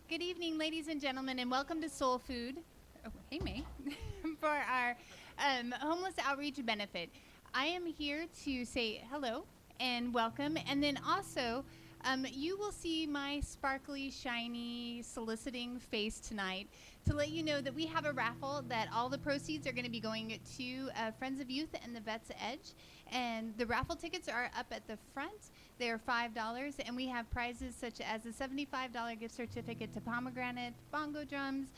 Good evening, ladies and gentlemen, and welcome to Soul Food. Oh, hey, May, for our homeless outreach benefit. I am here to say hello and welcome, and then also you will see my sparkly, shiny, soliciting face tonight to let you know that we have a raffle that all the proceeds are going to be going to Friends of Youth and the Vets Edge. And the raffle tickets are up at the front. They're $5, and we have prizes such as a $75 gift certificate to Pomegranate, bongo drums,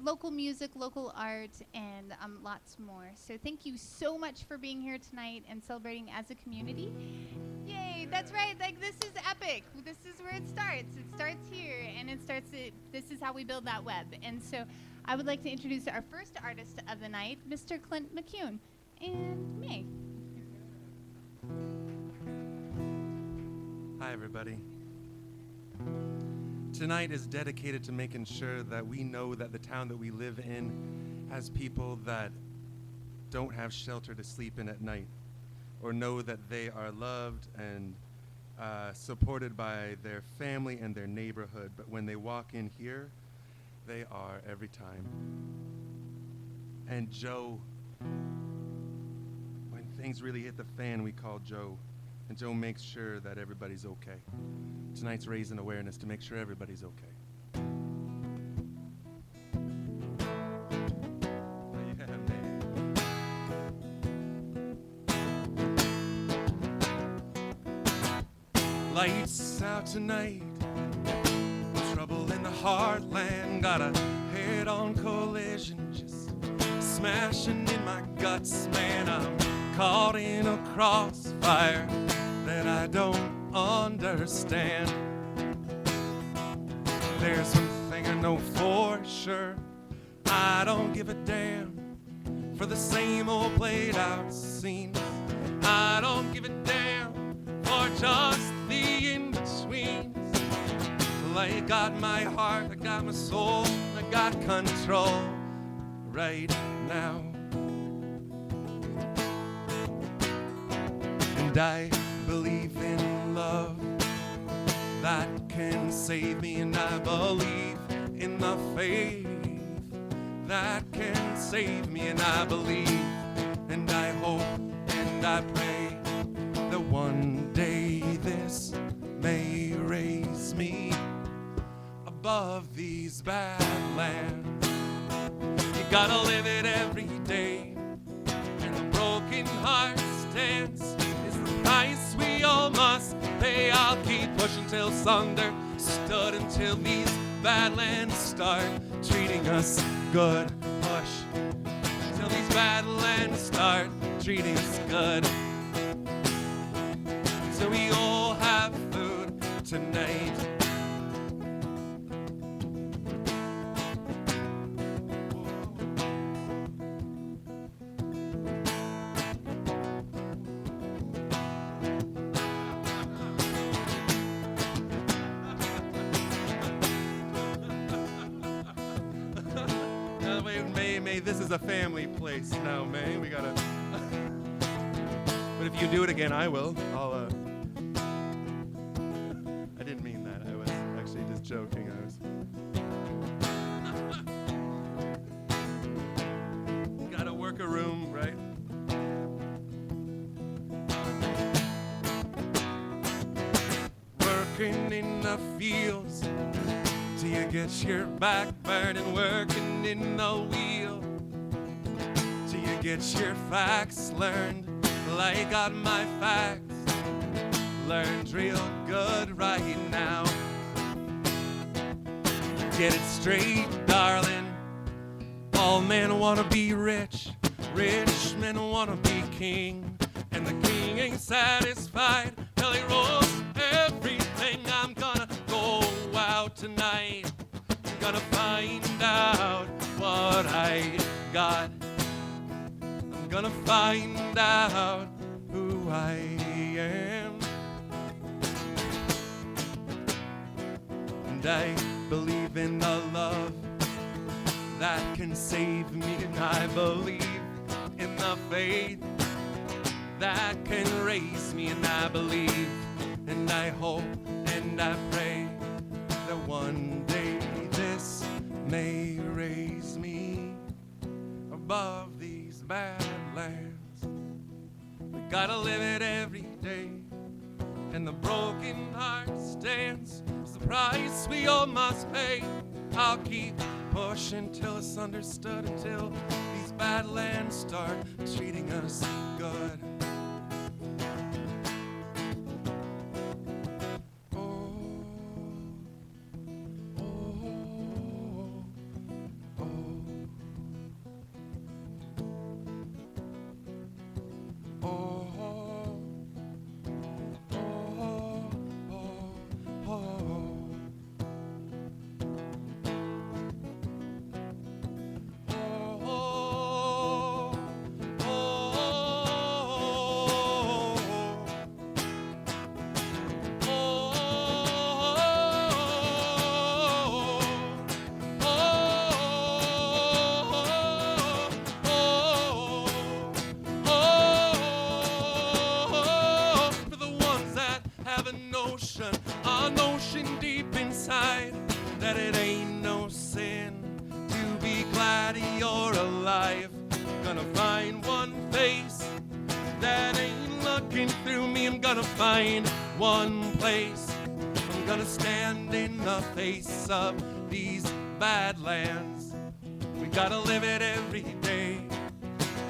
local music, local art, and lots more. So thank you so much for being here tonight and celebrating as a community. Yay, that's right. Like, this is epic. This is where it starts. It starts here, and this is how we build that web. And so I would like to introduce our first artist of the night, Mr. Clint McCune, and May. Hi, everybody. Tonight is dedicated to making sure that we know that the town that we live in has people that don't have shelter to sleep in at night, or know that they are loved and supported by their family and their neighborhood. But when they walk in here, they are every time. And Joe, when things really hit the fan, we call Joe. And Joe makes sure that everybody's okay. Tonight's raising awareness to make sure everybody's okay. Lights out tonight, trouble in the heartland, got a head-on collision, just smashing in my guts, man. I'm caught in a crossfire that I don't understand. There's one thing I know for sure, I don't give a damn for the same old played out scenes. I don't give a damn for just the in-betweens. I got my heart, I got my soul, I got control right now. And I believe in love that can save me, and I believe in the faith that can save me, and I believe, and I hope, and I pray that one day this may raise me above these badlands. You gotta live it every day, and the broken heart's dance is the price we all must pay. I'll keep pushing till sunder stood, until these badlands start treating us good. Push till these badlands start treating us good, so we all have food tonight. This is a family place now, May. We gotta. But if you do it again, I will. I didn't mean that. I was actually just joking. Gotta work a room, right? Working in the fields till you get your back burning, working in the wheel till you get your facts learned. Well, I got my facts learned real good right now. Get it straight, darling. All men wanna be rich, rich men wanna be king, and the king ain't satisfied till he rolls everything. I'm gonna go out tonight, I'm gonna find out what I got. I'm gonna find out who I am. And I believe in the love that can save me, and I believe in the faith that can raise me, and I believe, and I hope, and I pray that one day may raise me above these badlands. We gotta live it every day, and the broken heart stands as the price we all must pay. I'll keep pushing till it's understood, until these badlands start treating us good. A notion deep inside that it ain't no sin to be glad you're alive. Gonna find one face that ain't looking through me. I'm gonna find one place. I'm gonna stand in the face of these badlands. We gotta live it every day,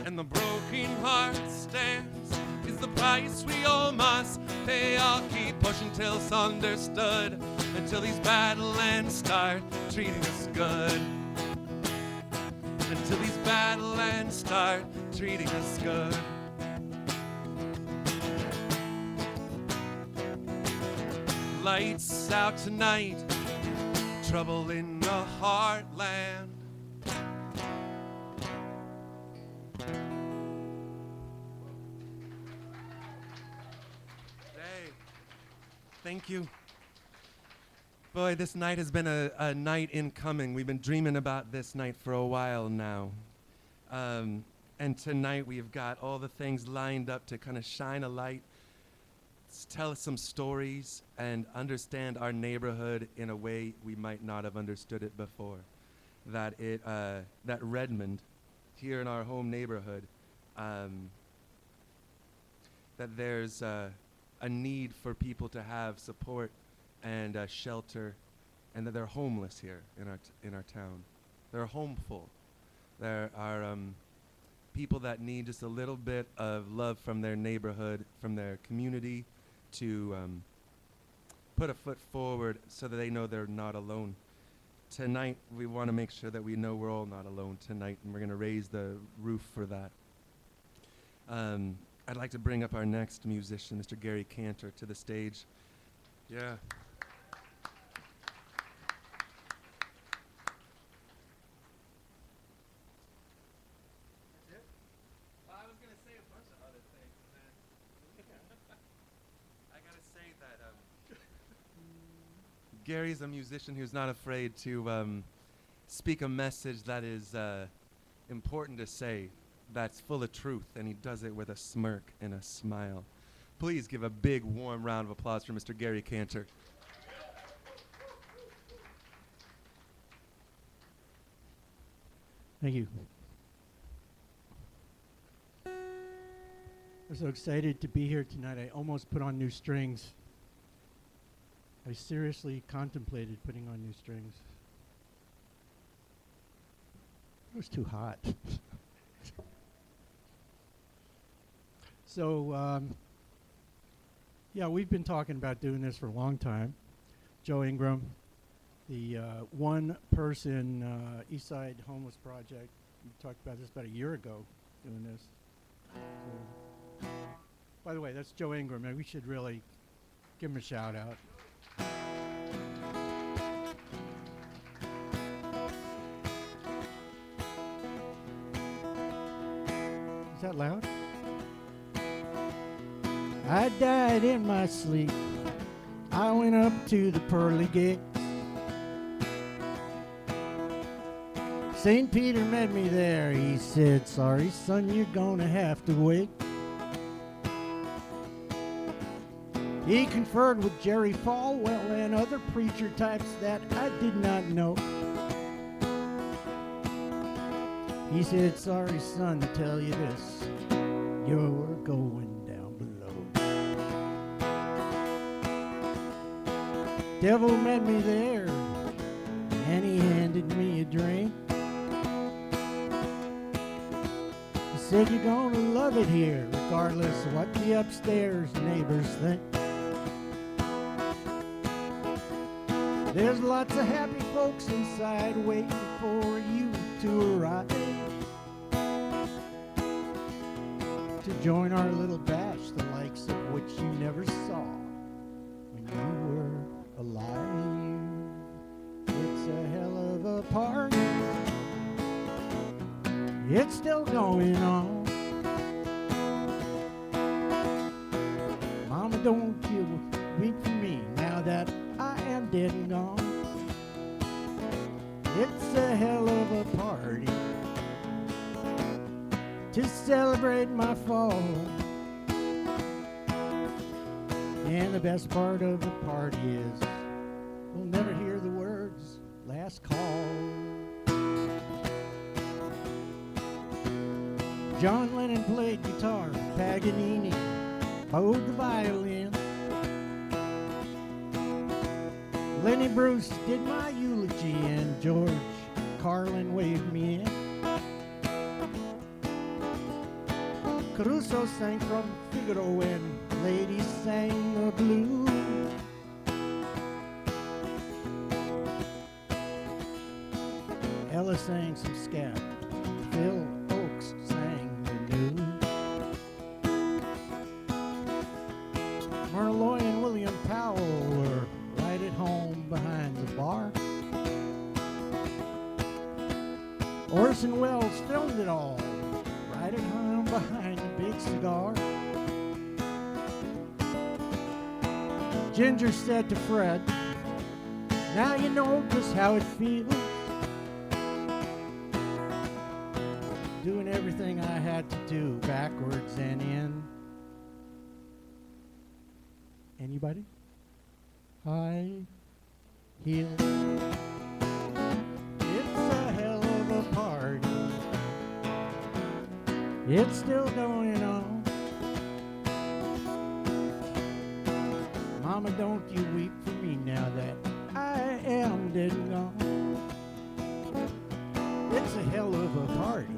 and the broken heart stands is the price we all must pay. I'll keep pushing till it's understood, until these badlands start treating us good. Until these badlands start treating us good. Lights out tonight, trouble in the heartland. Thank you. Boy, this night has been a night in coming. We've been dreaming about this night for a while now. And tonight we've got all the things lined up to kind of shine a light, tell us some stories, and understand our neighborhood in a way we might not have understood it before. That Redmond, here in our home neighborhood, that there's a need for people to have support and shelter, and that they're homeless here in our town. They're homeful. There are people that need just a little bit of love from their neighborhood, from their community, to put a foot forward so that they know they're not alone. Tonight, we want to make sure that we know we're all not alone tonight, and we're going to raise the roof for that. I'd like to bring up our next musician, Mr. Gary Cantor, to the stage. Yeah. That's it? Well, I was going to say a bunch of other things, and then I got to say that Gary's a musician who's not afraid to speak a message that is important to say, that's full of truth, and he does it with a smirk and a smile. Please give a big, warm round of applause for Mr. Gary Cantor. Thank you. I'm so excited to be here tonight. I almost put on new strings. I seriously contemplated putting on new strings. It was too hot. So, yeah, we've been talking about doing this for a long time. Joe Ingram, the one-person Eastside Homeless Project. We talked about this about a year ago, doing this. So, by the way, that's Joe Ingram, and we should really give him a shout-out. Is that loud? I died in my sleep. I went up to the pearly gate. St. Peter met me there. He said, "Sorry, son, you're gonna have to wait." He conferred with Jerry Falwell and other preacher types that I did not know. He said, sorry, son, to tell you this, you're going down below. Devil met me there, and he handed me a drink. He said, you're gonna love it here, regardless of what the upstairs neighbors think. There's lots of happy folks inside waiting for you to arrive, to join our little batch, the likes of which you never saw when you were alive. It's a hell of a party. It's still going on. Mama, don't you weep for me now that I am dead and gone. It's a hell of a party to celebrate my fall. And the best part of the party is we'll never hear the words last call. John Lennon played guitar, Paganini bowed the violin. Lenny Bruce did my eulogy and George Carlin waved me in. Caruso sang from Figaro and ladies sang the blues. Ella sang some scat. Phil Oakes sang the news. Merloy and William Powell were right at home behind the bar. Orson Welles filmed it all right at home behind the big cigar. Ginger said to Fred, now you know just how it feels, doing everything I had to do backwards and in. Anybody? High heels. It's a hell of a party. It's still going on. Mama, don't you weep for me now that I am dead and gone. It's a hell of a party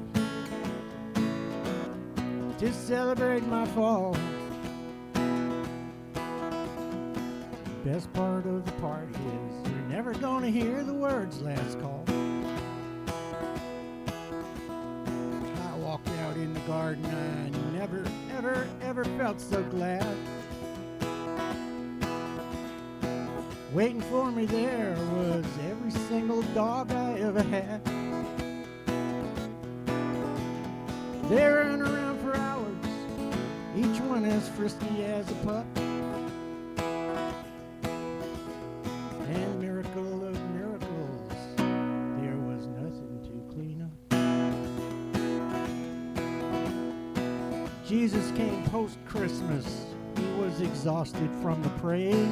to celebrate my fall. Best part of the party is you're never gonna hear the words last call. I walked out in the garden, I never, ever, ever felt so glad. Waiting for me there was every single dog I ever had. They ran around for hours, each one as frisky as a pup. And miracle of miracles, there was nothing to clean up. Jesus came post-Christmas. He was exhausted from the praise.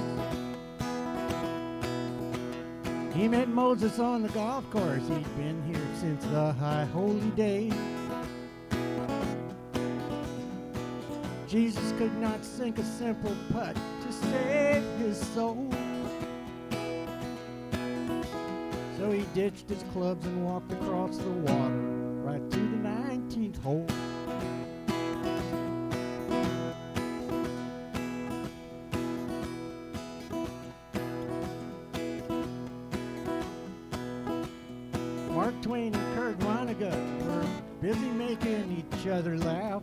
He met Moses on the golf course. He'd been here since the high holy days. Jesus could not sink a simple putt to save his soul. So he ditched his clubs and walked across the water right to the 19th hole. Mark Twain and Kurt Vonnegut were busy making each other laugh.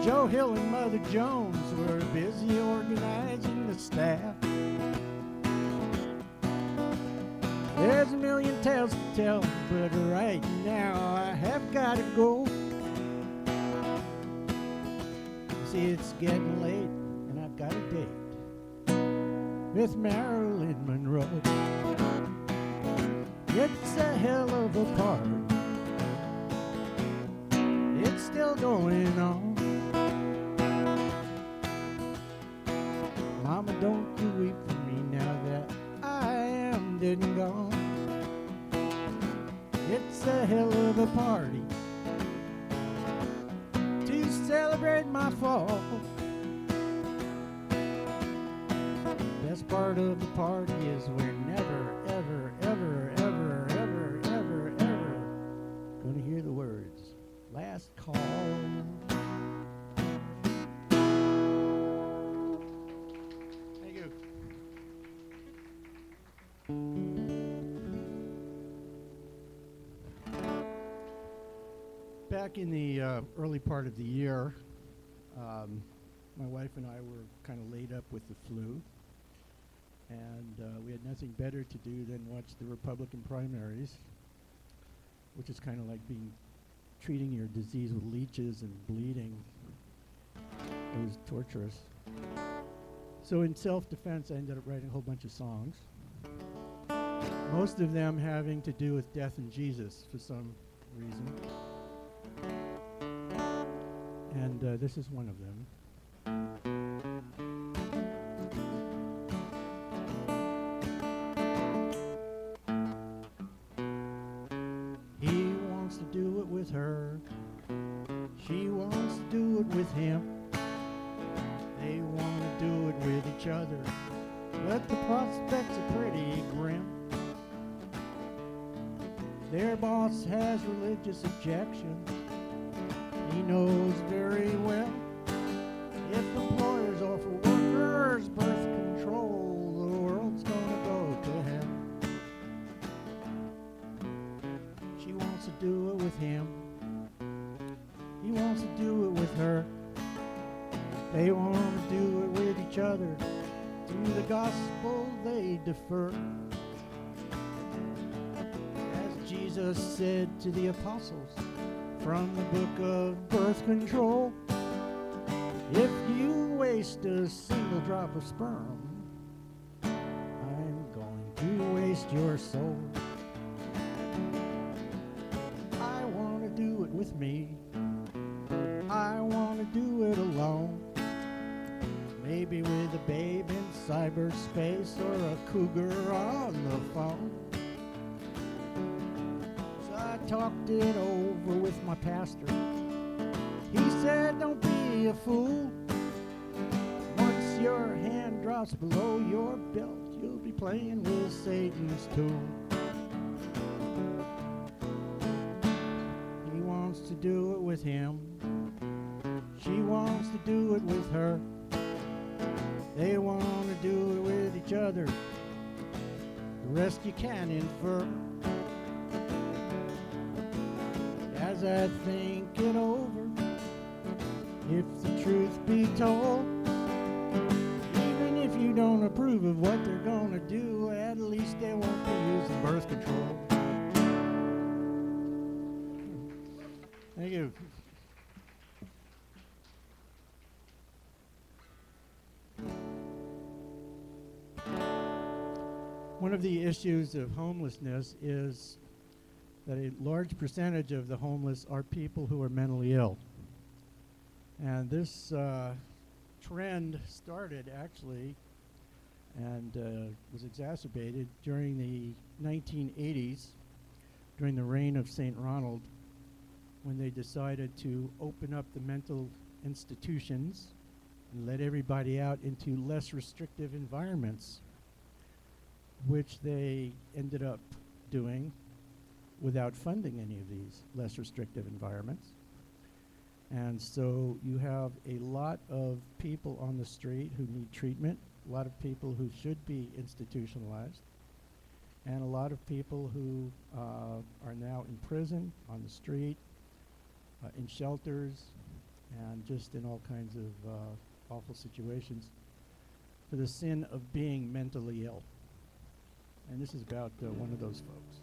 Joe Hill and Mother Jones were busy organizing the staff. There's a million tales to tell, but right now I have got to go. See, it's getting late and I've got a date with Marilyn Monroe. It's a hell of a party. It's still going on. Mama, don't you weep for me now that I am dead and gone. to celebrate my fall. Best part of the party is we're never, ever, ever, ever, ever, ever, ever gonna hear the words, last call. Thank you. Back in the early part of the year, my wife and I were kind of laid up with the flu, and we had nothing better to do than watch the Republican primaries, which is kind of like treating your disease with leeches and bleeding. It was torturous. So in self-defense, I ended up writing a whole bunch of songs, most of them having to do with death and Jesus for some reason. And this is one of them. He wants to do it with her. She wants to do it with him. They want to do it with each other, but the prospects are pretty grim. Their boss has religious objections. He knows very well if employers offer workers birth control, the world's gonna go to hell. She wants to do it with him. He wants to do it with her. They want to do it with each other. To the gospel they defer. As Jesus said to the apostles, from the book of birth control, if you waste a single drop of sperm, I'm going to waste your soul. I want to do it with me. I want to do it alone. Maybe with a babe in cyberspace or a cougar on the phone. Talked it over with my pastor. He said, don't be a fool. Once your hand drops below your belt, you'll be playing with Satan's tool. He wants to do it with him. She wants to do it with her. They want to do it with each other. The rest you can infer. As I think it over, if the truth be told, even if you don't approve of what they're gonna do, at least they won't be using birth control. Thank you. One of the issues of homelessness is that a large percentage of the homeless are people who are mentally ill. And this trend started actually and was exacerbated during the 1980s, during the reign of St. Ronald, when they decided to open up the mental institutions and let everybody out into less restrictive environments, which they ended up doing without funding any of these less restrictive environments. And so you have a lot of people on the street who need treatment, a lot of people who should be institutionalized, and a lot of people who are now in prison, on the street, in shelters, and just in all kinds of awful situations for the sin of being mentally ill. And this is about one of those folks.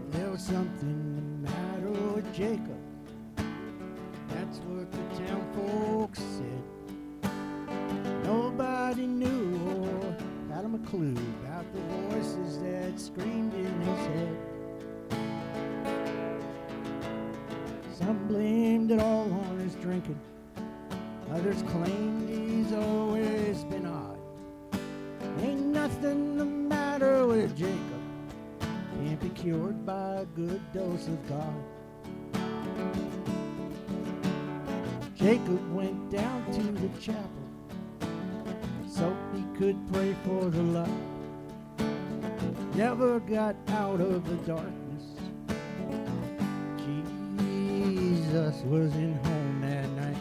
There was something the matter with Jacob. That's what the town folks said. Nobody knew or had him a clue about the voices that screamed in his head. Some blamed it all on his drinking. Others claimed he's always been odd. Ain't nothing the matter with Jacob. Can't be cured by a good dose of God. Jacob went down to the chapel so he could pray for the light. Never got out of the darkness. Jesus wasn't home that night.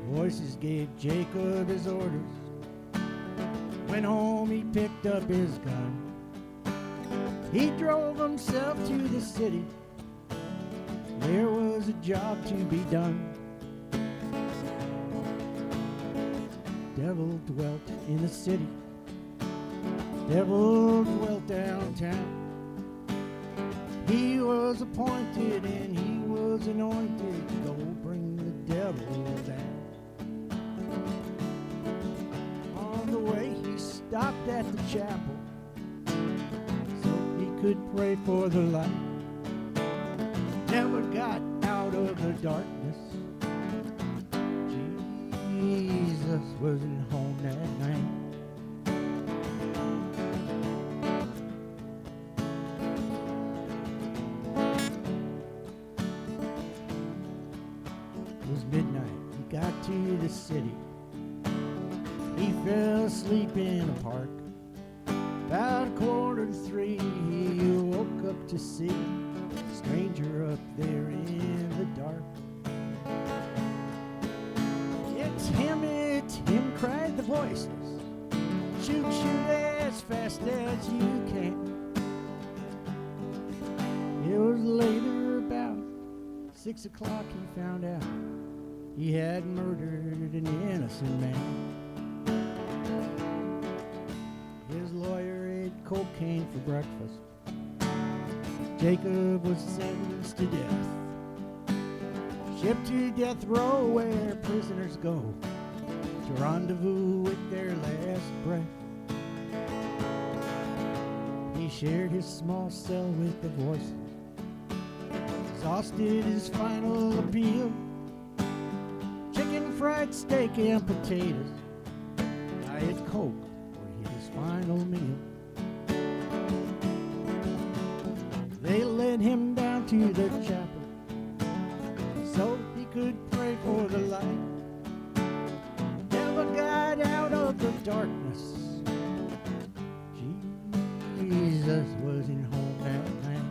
Voices gave Jacob his orders. Went home, he picked up his gun. He drove himself to the city. There was a job to be done. Devil dwelt in the city. Devil dwelt downtown. He was appointed and he was anointed to go bring the devil down. On the way he stopped at the chapel so he could pray for the light. Never got out of the darkness. Jesus wasn't home that night. It was midnight. He got to the city. He fell asleep in a park. About 2:45, he woke up to see a stranger up there in the dark. It's him, cried the voices. Shoot, shoot as fast as you can. It was later, about 6 o'clock, he found out he had murdered an innocent man. His lawyer ate cocaine for breakfast. Jacob was sentenced to death. Shipped to death row where prisoners go to rendezvous with their last breath. He shared his small cell with the voices. Exhausted his final appeal. Chicken, fried steak, and potatoes. Diet Coke for his final meal. They led him down to the chapel so he could pray for the light. Never got out of the darkness. Jesus wasn't home that night.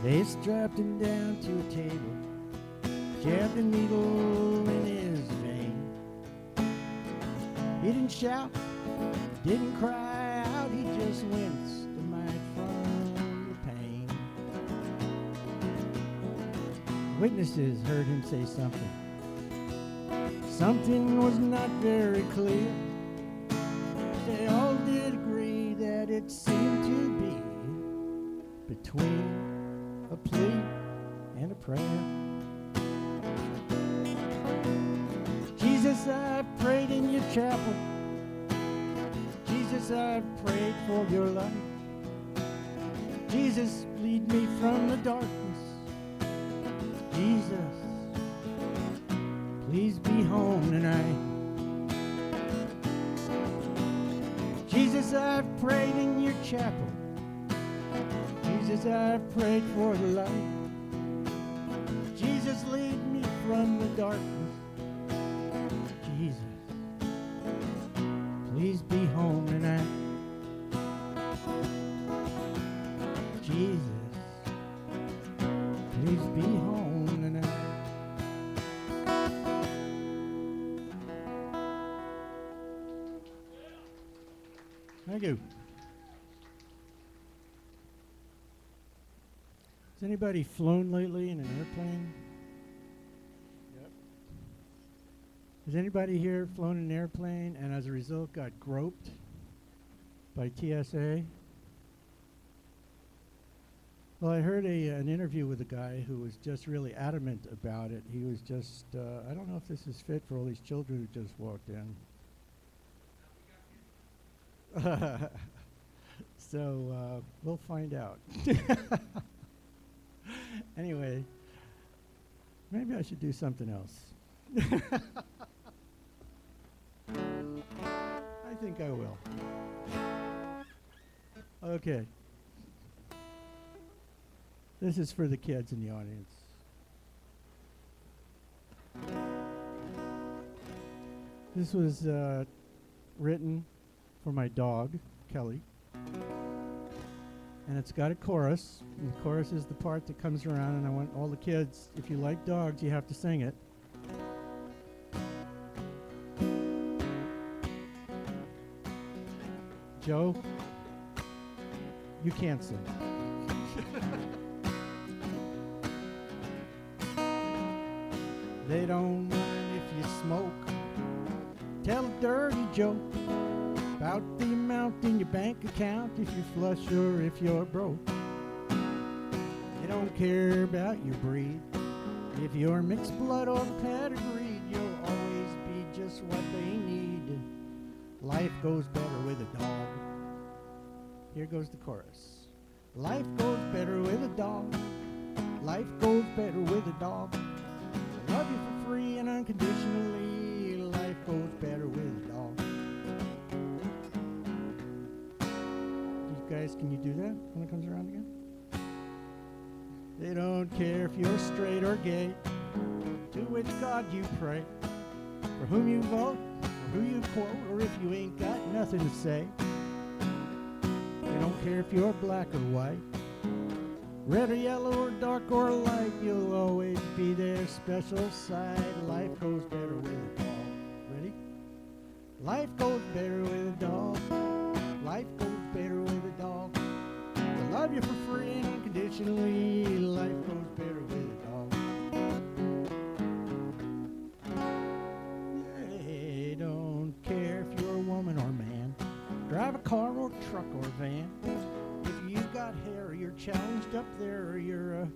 They strapped him down to a table, jabbed a needle in his vein. He didn't shout, didn't cry out, he just winced a mite from the pain. Witnesses heard him say something. Something was not very clear. They all did agree that it seemed to be between a plea and a prayer. Jesus, I've prayed in your chapel. Jesus, I've prayed for your light. Jesus, lead me from the darkness. Jesus, please be home tonight. Jesus, I've prayed in your chapel. Jesus, I've prayed for the light. Jesus, lead me from the darkness. Jesus, please be home tonight. Jesus, please be home tonight. Thank you. Has anybody flown lately in an airplane? Yep. Has anybody here flown an airplane and as a result got groped by TSA? Well, I heard an interview with a guy who was just really adamant about it. He was just, I don't know if this is fit for all these children who just walked in. So we'll find out. Anyway, maybe I should do something else. I think I will. Okay. This is for the kids in the audience. This was written for my dog, Kelly. And it's got a chorus. And the chorus is the part that comes around, and I want all the kids, if you like dogs, you have to sing it. Joe, you can't sing. They don't mind if you smoke. Tell a dirty joke about the amount in your bank account, if you're flush or if you're broke. They don't care about your breed. If you're mixed blood or pedigreed, you'll always be just what they need. Life goes better with a dog. Here goes the chorus. Life goes better with a dog. Life goes better with a dog. I love you for free and unconditionally. Life goes better with a dog. You guys, can you do that when it comes around again? They don't care if you're straight or gay, to which God you pray, for whom you vote, or who you quote, or if you ain't got nothing to say. They don't care if you're black or white, red or yellow or dark or light, you'll always be their special side. Life goes better with a dog. Ready? Life goes better with a dog. Life goes better with a dog. I love you for free and unconditionally. Life goes better with a dog. They don't care if you're a woman or man, drive a car or truck or van. If you've got hair or you're challenged up there, or you're a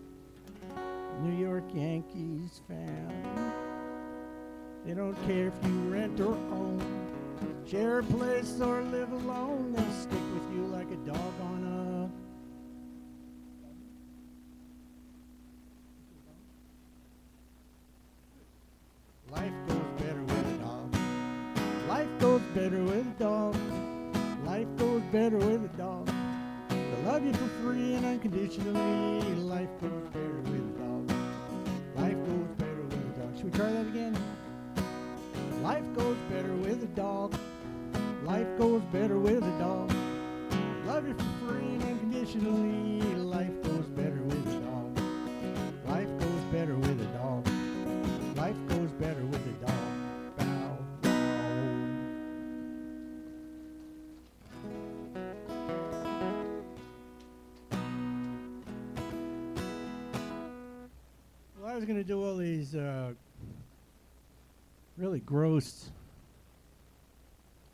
New York Yankees fan. They don't care if you rent or own, share a place or live alone. They'll stick with you like a dog on a... Life goes better with a dog. Life goes better with a dog. Life goes better with a dog. I love you for free and unconditionally. Life goes better with a dog. Life goes better with a dog. Should we try that again? Life goes better with a dog. Life goes better with a dog. Love you for free and unconditionally. Life goes better with a dog. Life goes better with a dog. Life goes better with a dog. Bow, bow. Well, I was going to do all these really gross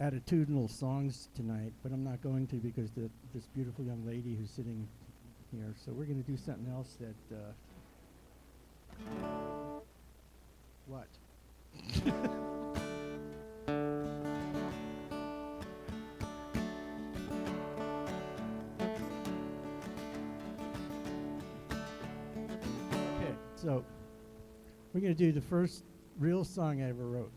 attitudinal songs tonight, but I'm not going to because this beautiful young lady who's sitting here. So we're going to do something else that... what? Okay, so we're going to do the first real song I ever wrote.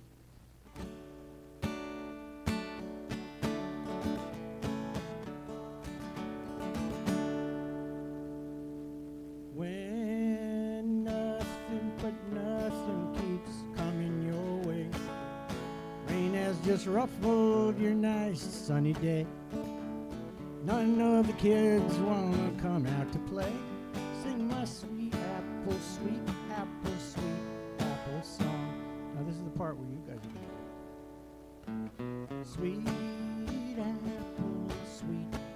When nothing but nothing keeps coming your way, rain has just ruffled your nice sunny day. None of the kids want to come out to play. Sing my sweet apple song. Now this is the part where you guys are going to do. Sweet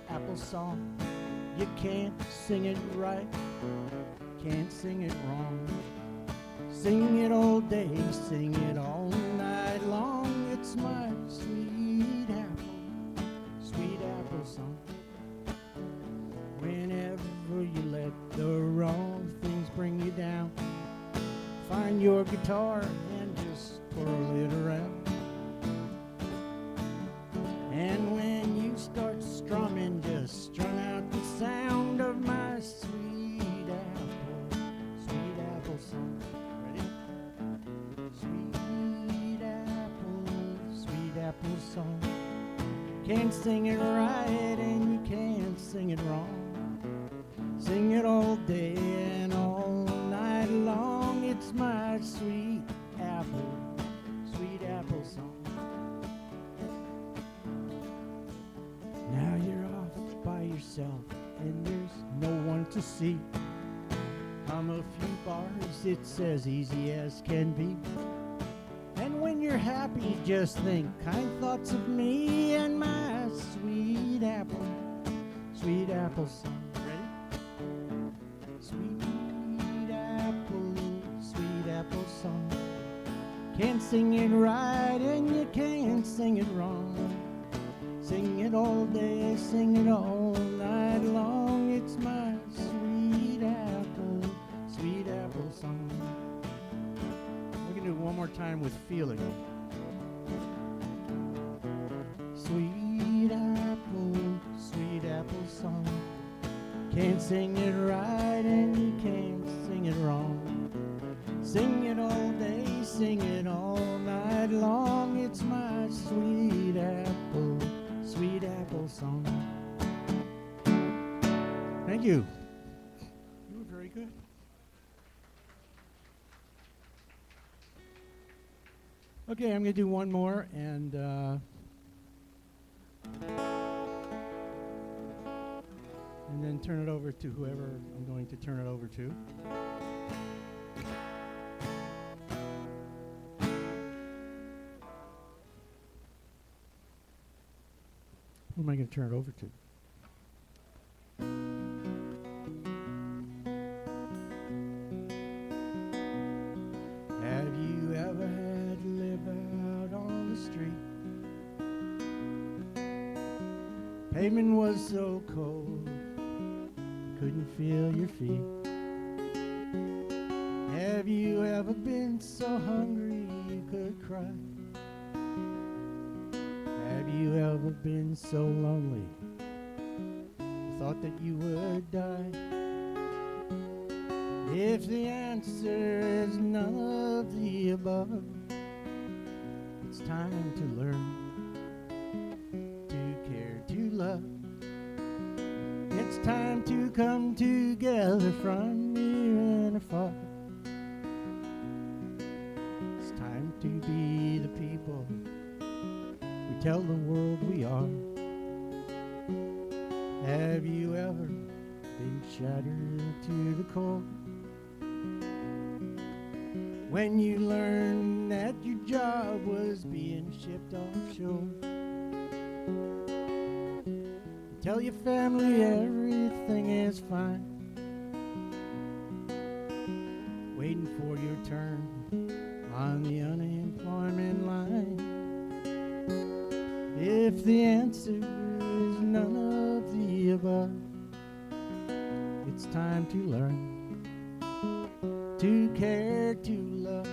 apple song. You can't sing it right, can't sing it wrong. Sing it all day, sing it all night night long. It's my sweet apple song. Whenever you let the wrong things bring you down, find your guitar and just twirl it around. And when you start strumming, just strum out the sound of my sweet apple song. Ready? Sweet apple song. Can't sing it right and you can't sing it wrong. Sing it all day and all night long. It's my sweet apple song. Now you're off by yourself and there's no one to see. Hum a few bars, it's as easy as can be. And when you're happy, just think kind thoughts of me and my sweet apple song. Ready? Sweet apple song. Can't sing it right and you can't sing it wrong. Sing it all day, sing it all night long. It's my sweet apple song. We're gonna do it one more time with feeling. Sweet apple song. Can't sing it right and you can't sing it wrong. Sing it all day, sing it all night long. It's my sweet apple song. Thank you. You were very good. Okay, I'm going to do one more and then turn it over to whoever I'm going to turn it over to. Who am I going to turn it over to? Have you ever had to live out on the street? Pavement was so cold, couldn't feel your feet. Have you ever been so hungry you could cry? Have you ever been so lonely you thought that you would die? If the answer is none of the above, it's time to learn to care, to love. It's time to come together from near and afar. It's time to be the people we tell the world we are. Have you ever been shattered to the core? When you learned that your job was being shipped offshore? Tell your family everything is fine, waiting for your turn on the unemployment line. If the answer is none of the above, it's time to learn to care, to love.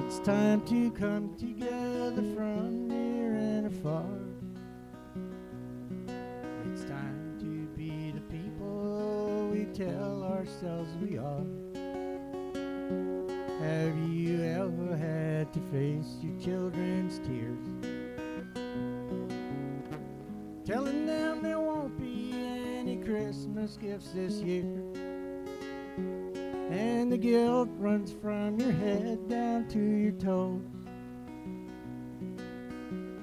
It's time to come together from near and afar. It's time to be the people we tell ourselves we are. Have you ever had to face your children's tears, telling them there won't be any Christmas gifts this year? And the guilt runs from your head down to your toes,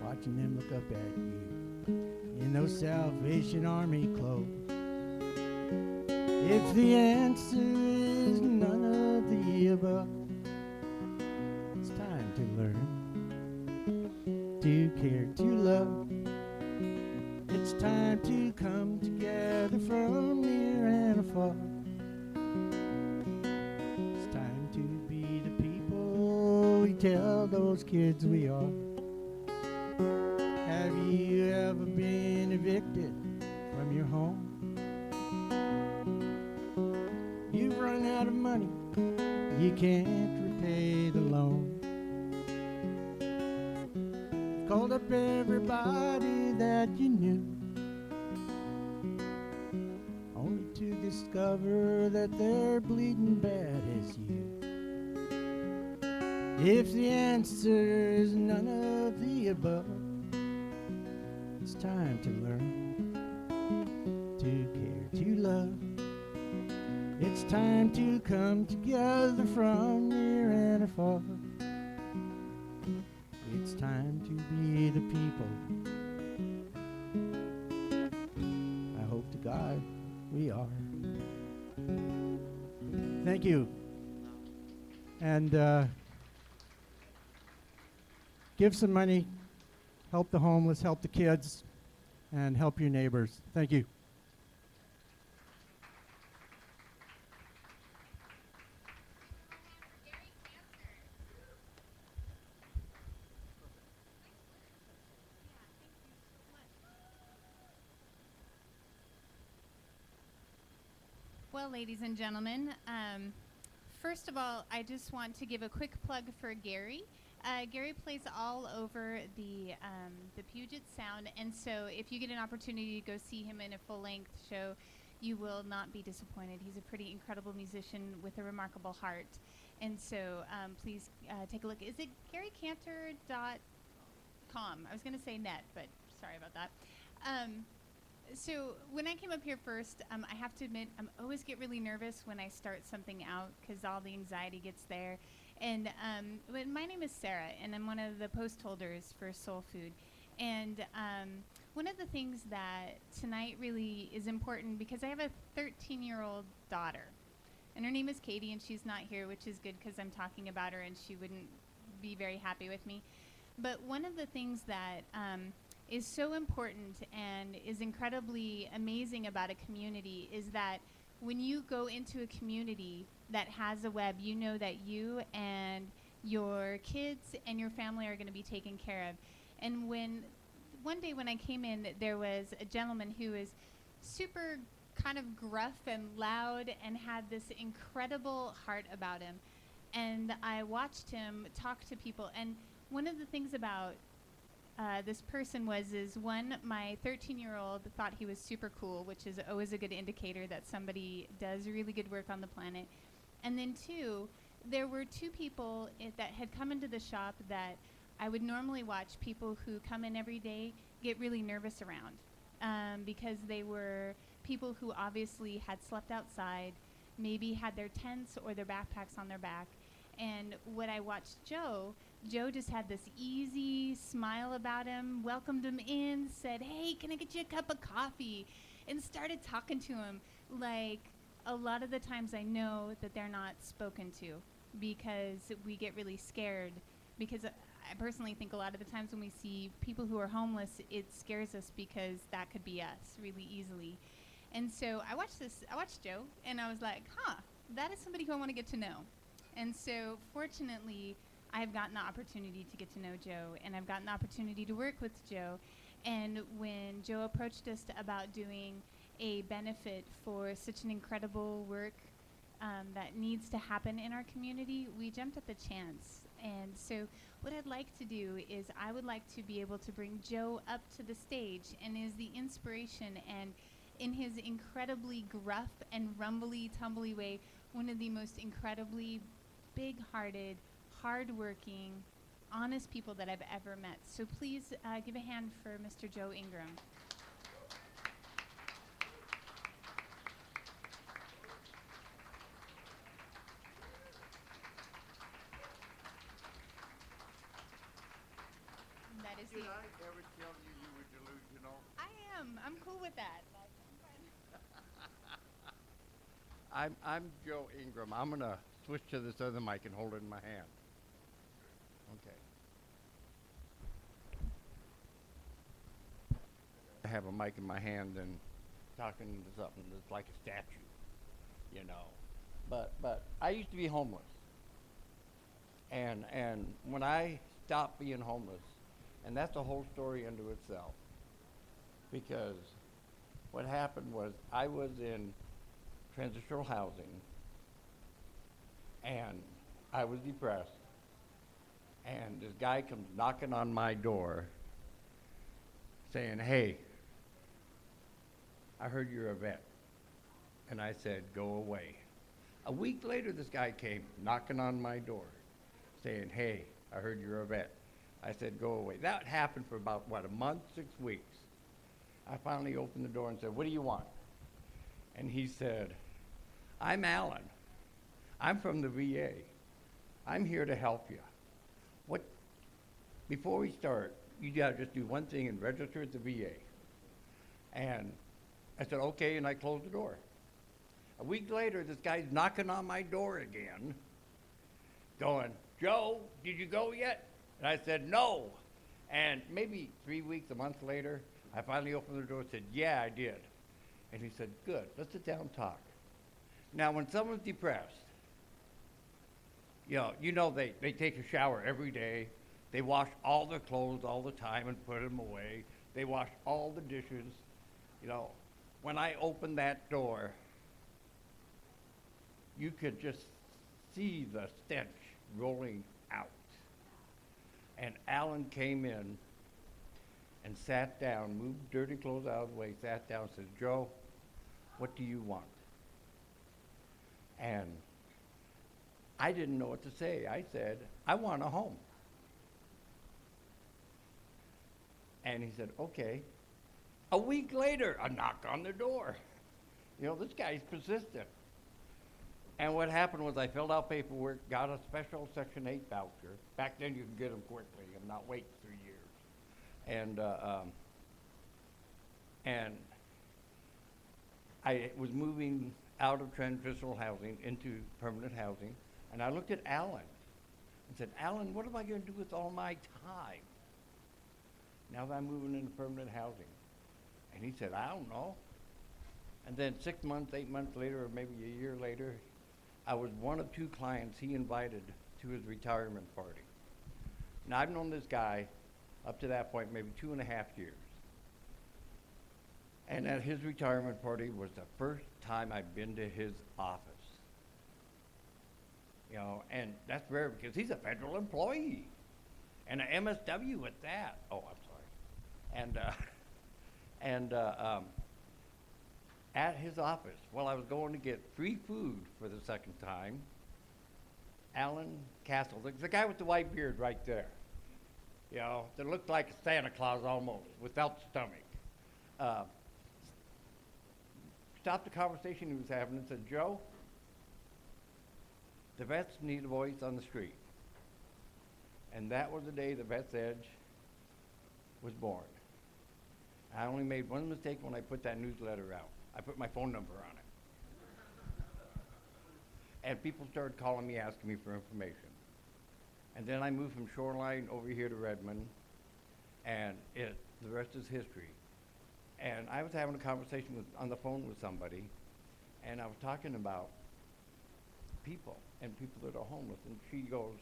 watching them look up at you in those Salvation Army clothes. If the answer is none of the above, it's time to learn to care, to love. It's time to come together from near and afar. It's time to be the people we tell those kids we are. Have you ever been evicted from your home? You've run out of money, you can't repay the loan. You've called up everybody that you knew, only to discover that they're bleeding bad as you. If the answer is none of the above, it's time to learn to care, to love. It's time to come together from near and afar. It's time to be the people. I hope to God we are. Thank you. And give some money, help the homeless, help the kids, and help your neighbors. Thank you. Well, ladies and gentlemen, first of all, I just want to give a quick plug for Gary. Gary plays all over the Puget Sound, and so if you get an opportunity to go see him in a full-length show, you will not be disappointed. He's a pretty incredible musician with a remarkable heart, and so please take a look. Is it GaryCantor.com? I was going to say net, but sorry about that. So when I came up here first, I have to admit, I always get really nervous when I start something out because all the anxiety gets there. And my name is Sarah, and I'm one of the post holders for Soul Food. And one of the things that tonight really is important, because I have a 13-year-old daughter, and her name is Katie, and she's not here, which is good because I'm talking about her, and she wouldn't be very happy with me. But one of the things that is so important and is incredibly amazing about a community is that when you go into a community that has a web, you know that you and your kids and your family are going to be taken care of. And one day when I came in, there was a gentleman who was super kind of gruff and loud and had this incredible heart about him. And I watched him talk to people. And one of the things about this person is one, my 13-year-old thought he was super cool, which is always a good indicator that somebody does really good work on the planet. And then two, there were two people that had come into the shop that I would normally watch people who come in every day get really nervous around because they were people who obviously had slept outside, maybe had their tents or their backpacks on their back. And when I watched Joe just had this easy smile about him, welcomed him in, said, "Hey, can I get you a cup of coffee?" and started talking to him. Like, a lot of the times I know that they're not spoken to because we get really scared, because I personally think a lot of the times when we see people who are homeless, it scares us because that could be us really easily. And so I watched Joe, and I was like, that is somebody who I want to get to know. And so fortunately, I've gotten the opportunity to get to know Joe, and I've gotten the opportunity to work with Joe. And when Joe approached us about doing a benefit for such an incredible work that needs to happen in our community, we jumped at the chance. And so what I'd like to do is I would like to be able to bring Joe up to the stage, and is the inspiration, and in his incredibly gruff and rumbly, tumbly way, one of the most incredibly big-hearted, hard-working, honest people that I've ever met. So please give a hand for Mr. Joe Ingram. That is Did I ever tell you you were delusional? I am. I'm cool with that. I'm Joe Ingram. I'm going to switch to this other mic and hold it in my hand. Okay. I have a mic in my hand and talking to something that's like a statue, you know. But I used to be homeless. And when I stopped being homeless, and that's a whole story unto itself, because what happened was I was in transitional housing, and I was depressed, and this guy comes knocking on my door saying, "Hey, I heard you're a vet." And I said, "Go away." A week later, this guy came knocking on my door saying, "Hey, I heard you're a vet." I said, "Go away." That happened for about, a month, 6 weeks. I finally opened the door and said, "What do you want?" And he said, "I'm Alan. I'm from the VA. I'm here to help you. What? Before we start, you gotta just do one thing and register at the VA." And I said, "Okay," and I closed the door. A week later, this guy's knocking on my door again, going, "Joe, did you go yet?" And I said, "No." And maybe 3 weeks, a month later, I finally opened the door and said, "Yeah, I did." And he said, "Good, let's sit down and talk." Now, when someone's depressed, they take a shower every day. They wash all their clothes all the time and put them away. They wash all the dishes. When I opened that door, you could just see the stench rolling out. And Alan came in and sat down, moved dirty clothes out of the way, sat down and said, "Joe, what do you want?" And I didn't know what to say. I said, "I want a home." And he said, "Okay." A week later, a knock on the door. This guy's persistent. And what happened was I filled out paperwork, got a special Section 8 voucher. Back then you could get them quickly and not wait 3 years. And I was moving out of transitional housing into permanent housing. And I looked at Alan and said, "Alan, what am I going to do with all my time now that I'm moving into permanent housing?" And he said, "I don't know." And then 6 months, 8 months later, or maybe a year later, I was one of 2 clients he invited to his retirement party. Now, I've known this guy up to that point maybe 2.5 years. And at his retirement party was the first time I'd been to his office. And that's rare because he's a federal employee and an MSW at that. Oh, I'm sorry. At his office, while I was going to get free food for the second time, Alan Castle, the guy with the white beard right there, that looked like Santa Claus almost, without the stomach, stopped the conversation he was having and said, "Joe, the vets need a voice on the street." And that was the day the Vets Edge was born. I only made one mistake when I put that newsletter out. I put my phone number on it. And people started calling me, asking me for information. And then I moved from Shoreline over here to Redmond, and the rest is history. And I was having a conversation on the phone with somebody, and I was talking about people and people that are homeless. And she goes,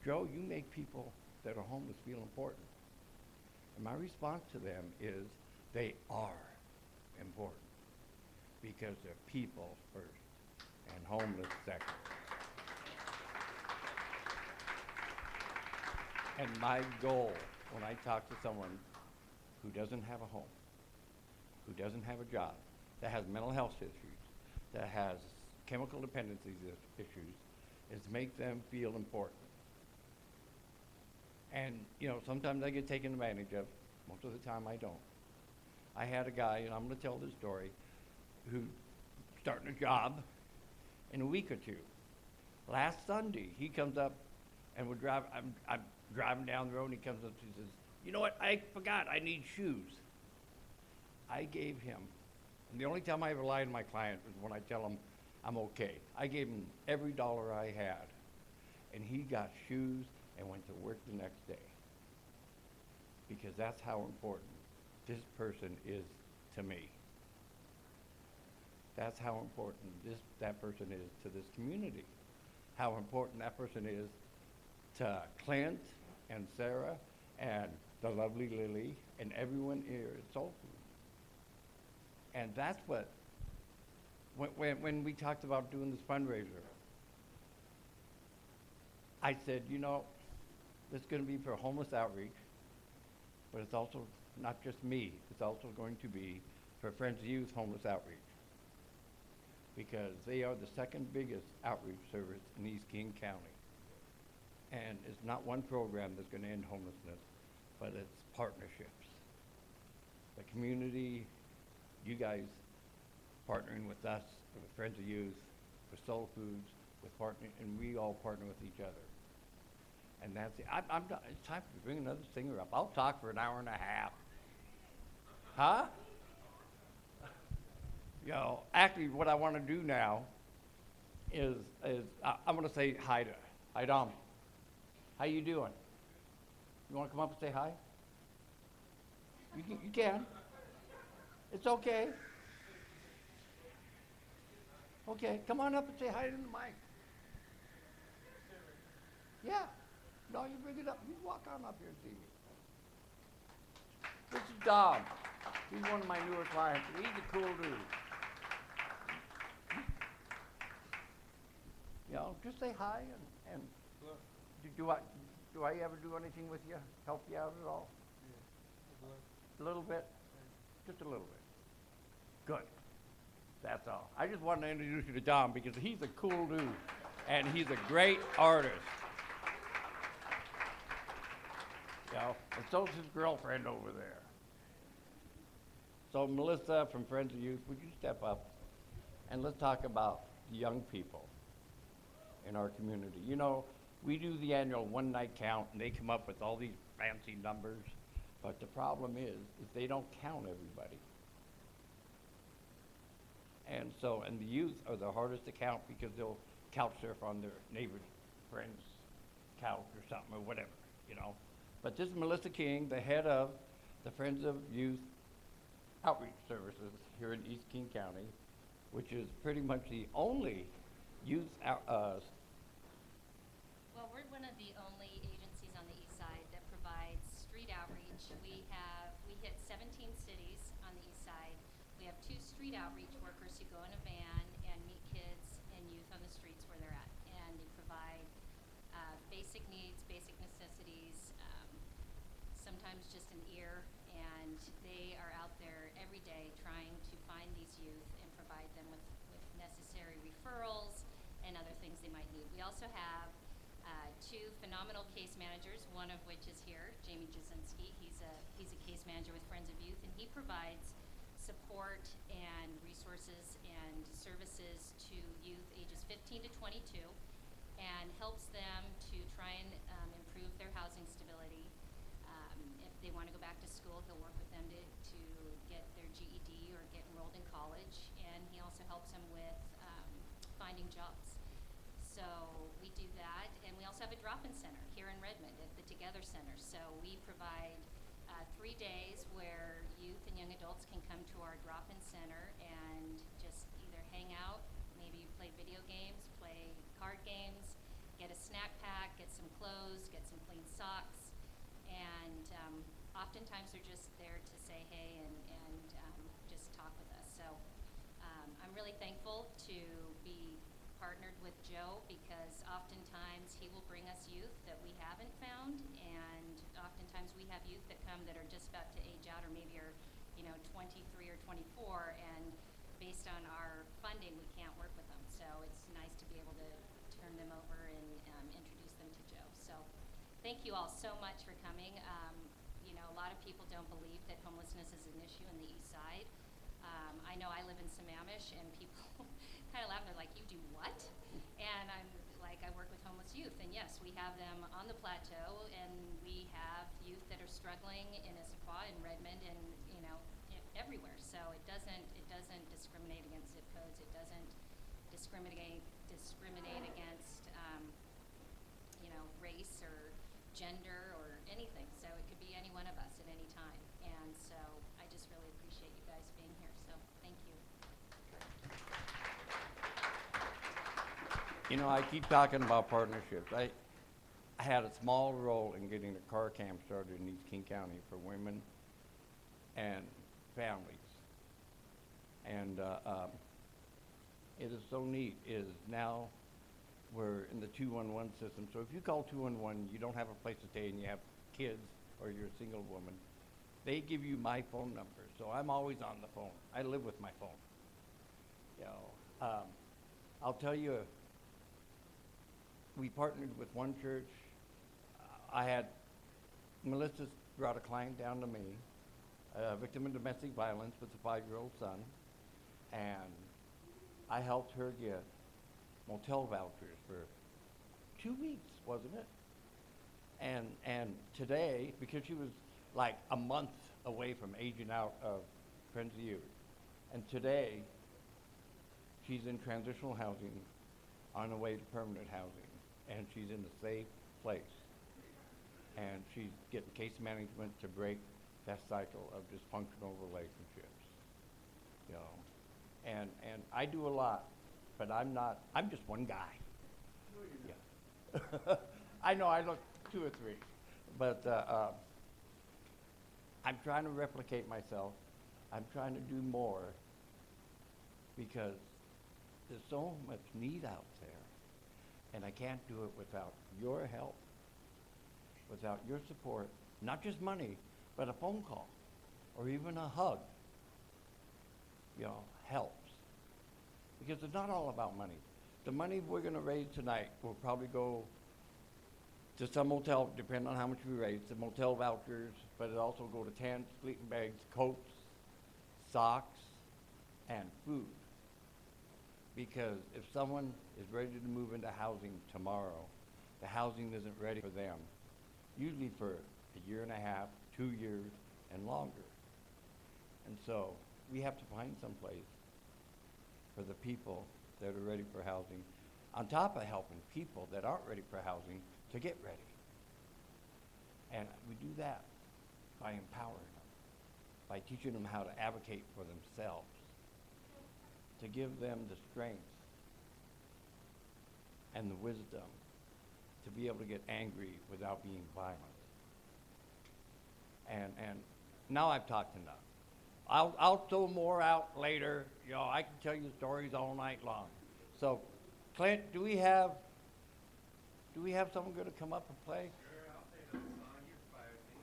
"Joe, you make people that are homeless feel important." And my response to them is, they are important because they're people first and homeless second. And my goal when I talk to someone who doesn't have a home, who doesn't have a job, that has mental health issues, that has chemical dependencies issues, is to make them feel important. And, sometimes I get taken advantage of. Most of the time I don't. I had a guy, and I'm going to tell this story, who starting a job in a week or 2. Last Sunday, he comes up and I'm driving down the road, and he comes up and he says, "You know what, I forgot, I need shoes." I gave him, and the only time I ever lie to my client is when I tell him I'm okay. I gave him every dollar I had, and he got shoes and went to work the next day. Because that's how important this person is to me. That's how important that person is to this community. How important that person is to Clint and Sarah and the lovely Lily and everyone here at Soul Food. And that's what, when we talked about doing this fundraiser, I said, you know, it's going to be for homeless outreach, but it's also not just me. It's also going to be for Friends of Youth Homeless Outreach, because they are the second biggest outreach service in East King County. And it's not one program that's going to end homelessness, but it's partnerships. The community, you guys partnering with us, with Friends of Youth, with Soul Foods, with and we all partner with each other. And that's it. I'm done. It's time to bring another singer up. I'll talk for an hour and a half. Huh? You know, actually, what I want to do now is I'm going to say hi Dom. How you doing? You want to come up and say hi? You can. It's okay. Okay, come on up and say hi to the mic. Yeah. No, you bring it up. You walk on up here and see me. This is Dom. He's one of my newer clients. He's a cool dude. You know, just say hi and do I ever do anything with you? Help you out at all? Yeah. A little bit? Just a little bit. Good. That's all. I just wanted to introduce you to Dom because he's a cool dude and he's a great artist. You know, and so's his girlfriend over there. So Melissa from Friends of Youth, would you step up and let's talk about young people in our community. You know, we do the annual one-night count and they come up with all these fancy numbers, but the problem is they don't count everybody. And so, and the youth are the hardest to count because they'll couch surf on their neighbor's friend's couch or something or whatever, you know. But this is Melissa King, the head of the Friends of Youth Outreach Services here in East King County, which is pretty much the only youth Well, we're one of the only agencies on the east side that provides street outreach. We hit 17 cities on the east side. We have 2 street outreach workers who go in a van and meet kids and youth on the streets where they're at. And they provide basic needs, basic necessities, sometimes just an ear. And they are out there every day trying to find these youth and provide them with necessary referrals and other things they might need. We also have 2 phenomenal case managers, one of which is here, Jamie Jasinski. He's a case manager with Friends of Youth, and he provides support and resources and services to youth ages 15 to 22 and helps them to try and improve their housing stability. If they want to go back to school, he'll work with them to get their GED or get enrolled in college, and he also helps them with finding jobs. So we do that, and we also have a drop-in center here in Redmond at the Together Center. So we provide 3 days where youth and young adults can come to our drop-in center and just either hang out, maybe play video games, play card games, get a snack pack, get some clothes, get some clean socks, and oftentimes they're just there to say hey and just talk with us. So I'm really thankful to be partnered with Joe because oftentimes he will bring us youth that we haven't found, and oftentimes we have youth that come that are just about to age out or maybe are 23 or 24, and based on our funding we can't work with them. So it's nice to be able to turn them over and introduce them to Joe. So thank you all so much for coming. A lot of people don't believe that homelessness is an issue in the east side. I know I live in Sammamish, and people kind of laugh. They're like, "You do what?" And I'm like, "I work with homeless youth." And yes, we have them on the plateau, and we have youth that are struggling in Issaquah, in Redmond, and everywhere. So it doesn't discriminate against zip codes. It doesn't discriminate against race or gender or anything. So it could be any one of us at any time. And so I just really appreciate you guys being here. So thank you. I keep talking about partnerships. I had a small role in getting a car camp started in East King County for women and families. And it is so neat. It is now we're in the 211 system. So if you call 211, you don't have a place to stay and you have kids or you're a single woman, they give you my phone number. So I'm always on the phone. I live with my phone. You know, I'll tell you, we partnered with one church. I had Melissa brought a client down to me, a victim of domestic violence with a 5-year-old son, and I helped her get motel vouchers for 2 weeks, wasn't it? And today, because she was like a month away from aging out of Friends of Youth, and today she's in transitional housing on her way to permanent housing, and she's in a safe place. And she's getting case management to break that cycle of dysfunctional relationships. You know, and I do a lot, but I'm just one guy. Yeah. I know I look 2 or 3, but I'm trying to replicate myself. I'm trying to do more because there's so much need out there, and I can't do it without your help, without your support, not just money, but a phone call or even a hug, you know, helps. Because it's not all about money. The money we're going to raise tonight will probably go to some motel, depending on how much we raise, the motel vouchers, but it also go to tents, sleeping bags, coats, socks, and food. Because if someone is ready to move into housing tomorrow, the housing isn't ready for them, usually for 1.5 years, 2 years, and longer. And so we have to find some place for the people that are ready for housing, on top of helping people that aren't ready for housing to get ready. And we do that by empowering them, by teaching them how to advocate for themselves, to give them the strength and the wisdom to be able to get angry without being violent. And now I've talked enough. I'll throw more out later. You know, I can tell you stories all night long. So, Clint, do we have someone going to come up and play? Sure, I'll play another song. You can fire me.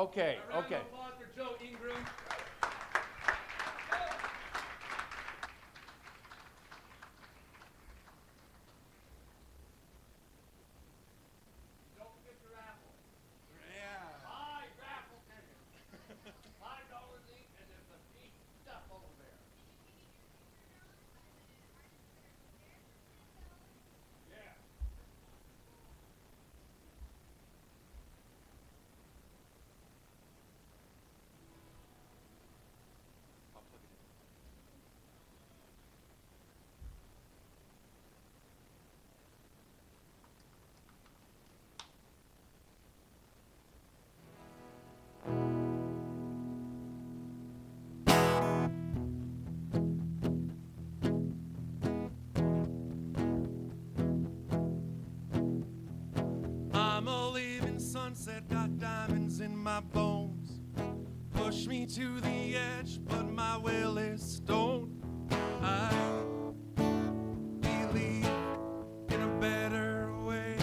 Okay, A round okay. of applause for Joe Ingram. Don't forget your raffle. Yeah. Buy raffle tickets. $5 each, and there's some neat stuff over there. Yeah. I'll plug it in. I'm a living sunset, got diamonds in my bones. Push me to the edge, but my will is stone. I believe in a better way.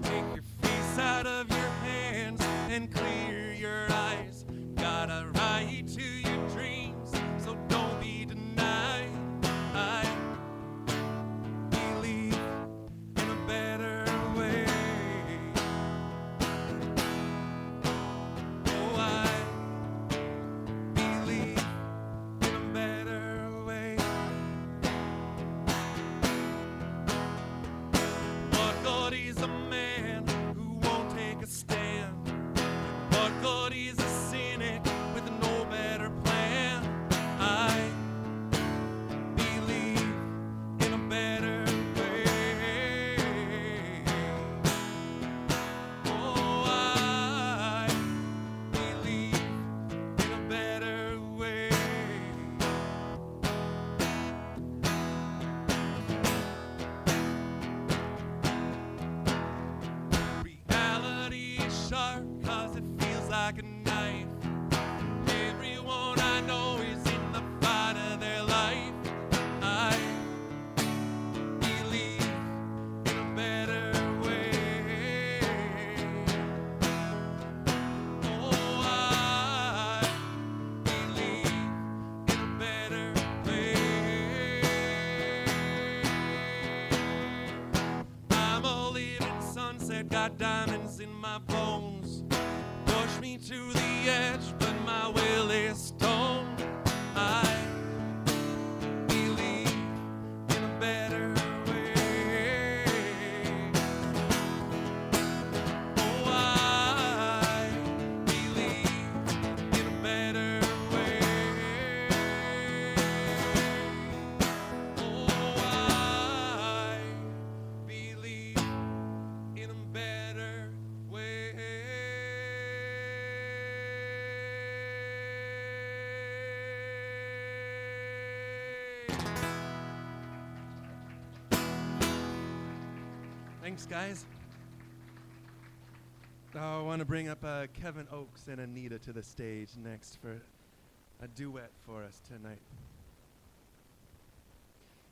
Take your face out of your hands and clear your eyes. Got a right to your dreams, so don't be denied. I believe in a better way. Oh, I believe sharp 'cause it feels like a knife. Everyone I know is in the fight of their life. I believe in a better way. Oh, I believe in a better way. I'm a living sunset, got diamonds in my bones. Push me to the edge, but my will is stone. I believe in a better way. Oh, I believe in a better way. Oh, I believe in a better way. Thanks, guys. I want to bring up Kevin Oakes and Anita to the stage next for a duet for us tonight.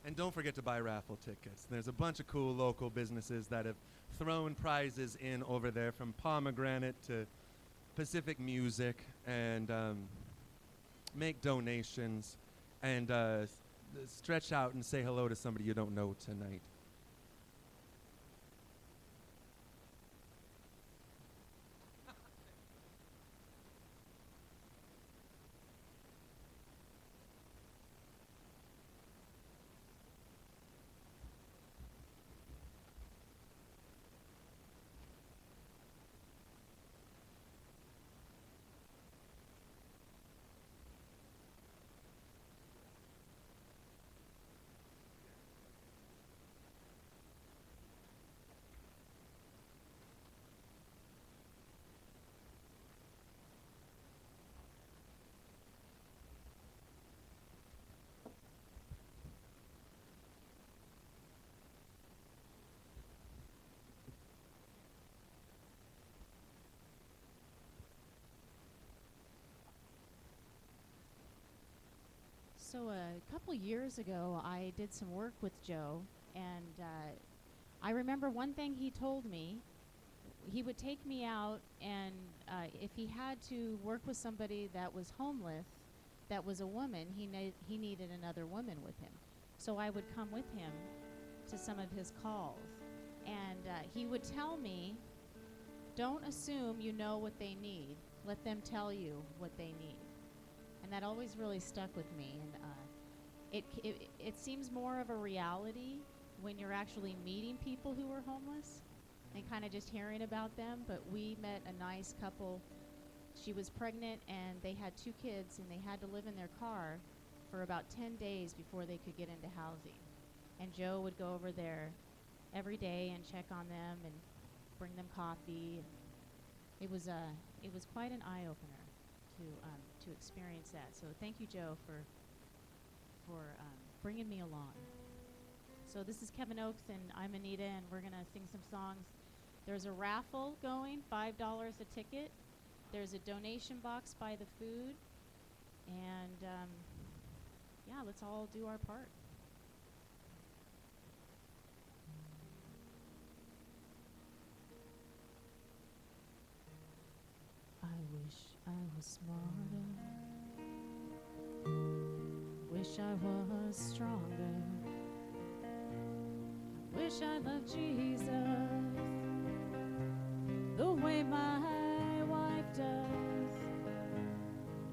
And don't forget to buy raffle tickets. There's a bunch of cool local businesses that have thrown prizes in over there, from Pomegranate to Pacific Music, and make donations and stretch out and say hello to somebody you don't know tonight. So a couple years ago, I did some work with Joe, and I remember one thing he told me. He would take me out, and if he had to work with somebody that was homeless, that was a woman, he needed another woman with him. So I would come with him to some of his calls, and he would tell me, don't assume you know what they need. Let them tell you what they need. And that always really stuck with me. And it seems more of a reality when you're actually meeting people who are homeless and kind of just hearing about them. But we met a nice couple. She was pregnant, and they had 2 kids, and they had to live in their car for about 10 days before they could get into housing. And Joe would go over there every day and check on them and bring them coffee. It was quite an eye-opener to experience that. So thank you, Joe, for bringing me along. So this is Kevin Oakes, and I'm Anita, and we're going to sing some songs. There's a raffle going, $5 a ticket. There's a donation box by the food. And, yeah, let's all do our part. I wish I was smarter. Wish I was stronger. I wish I loved Jesus the way my wife does.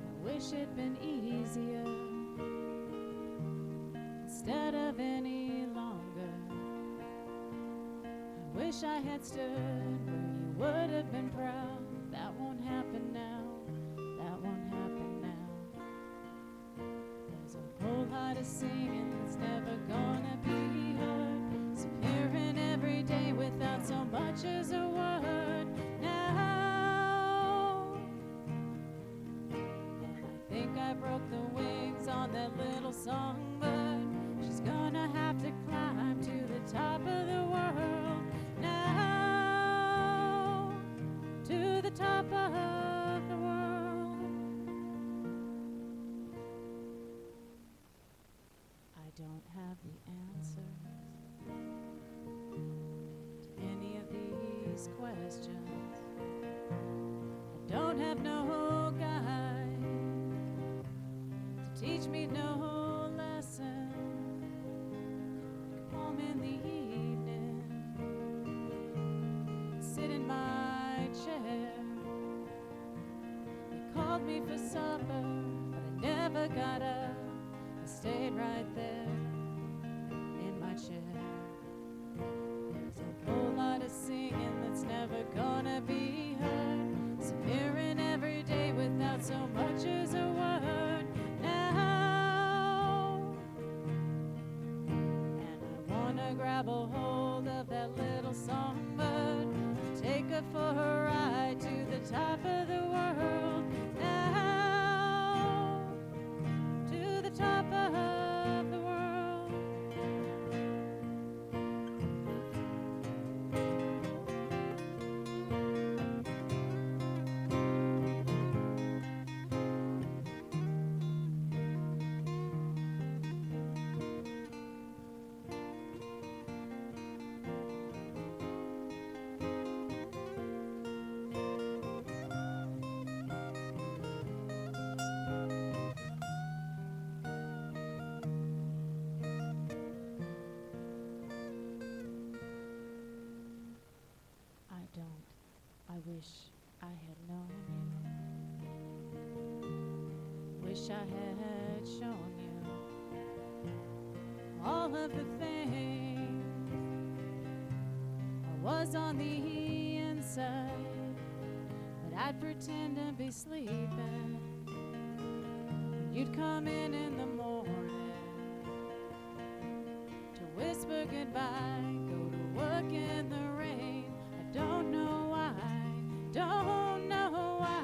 I wish it'd been easier instead of any longer. I wish I had stood where you would have been proud. That won't happen now. That won't happen now. There's a whole lot of singing that's never gonna be heard. Some hearing every day without so much as a word now. And I think I broke the wings on that little songbird. She's gonna have to climb to the top of the world now to top of the world. I don't have the answers to any of these questions. I don't have no guide to teach me no lesson. Come home in the evening, sit in my chair. They called me for supper, but I never got up. I stayed right there in my chair. There's a whole lot of singing that's never gonna be heard. Some hearing every day without so much as a word now. And I wanna grab a hold of that little songbird, take her for a ride to the top of the world now, to the top of the world. I don't. I wish I had known you. Wish I had shown you all of the things I was on the inside, but I'd pretend to be sleeping. You'd come in the morning to whisper goodbye, go to work in the rain. I don't know why, don't know why.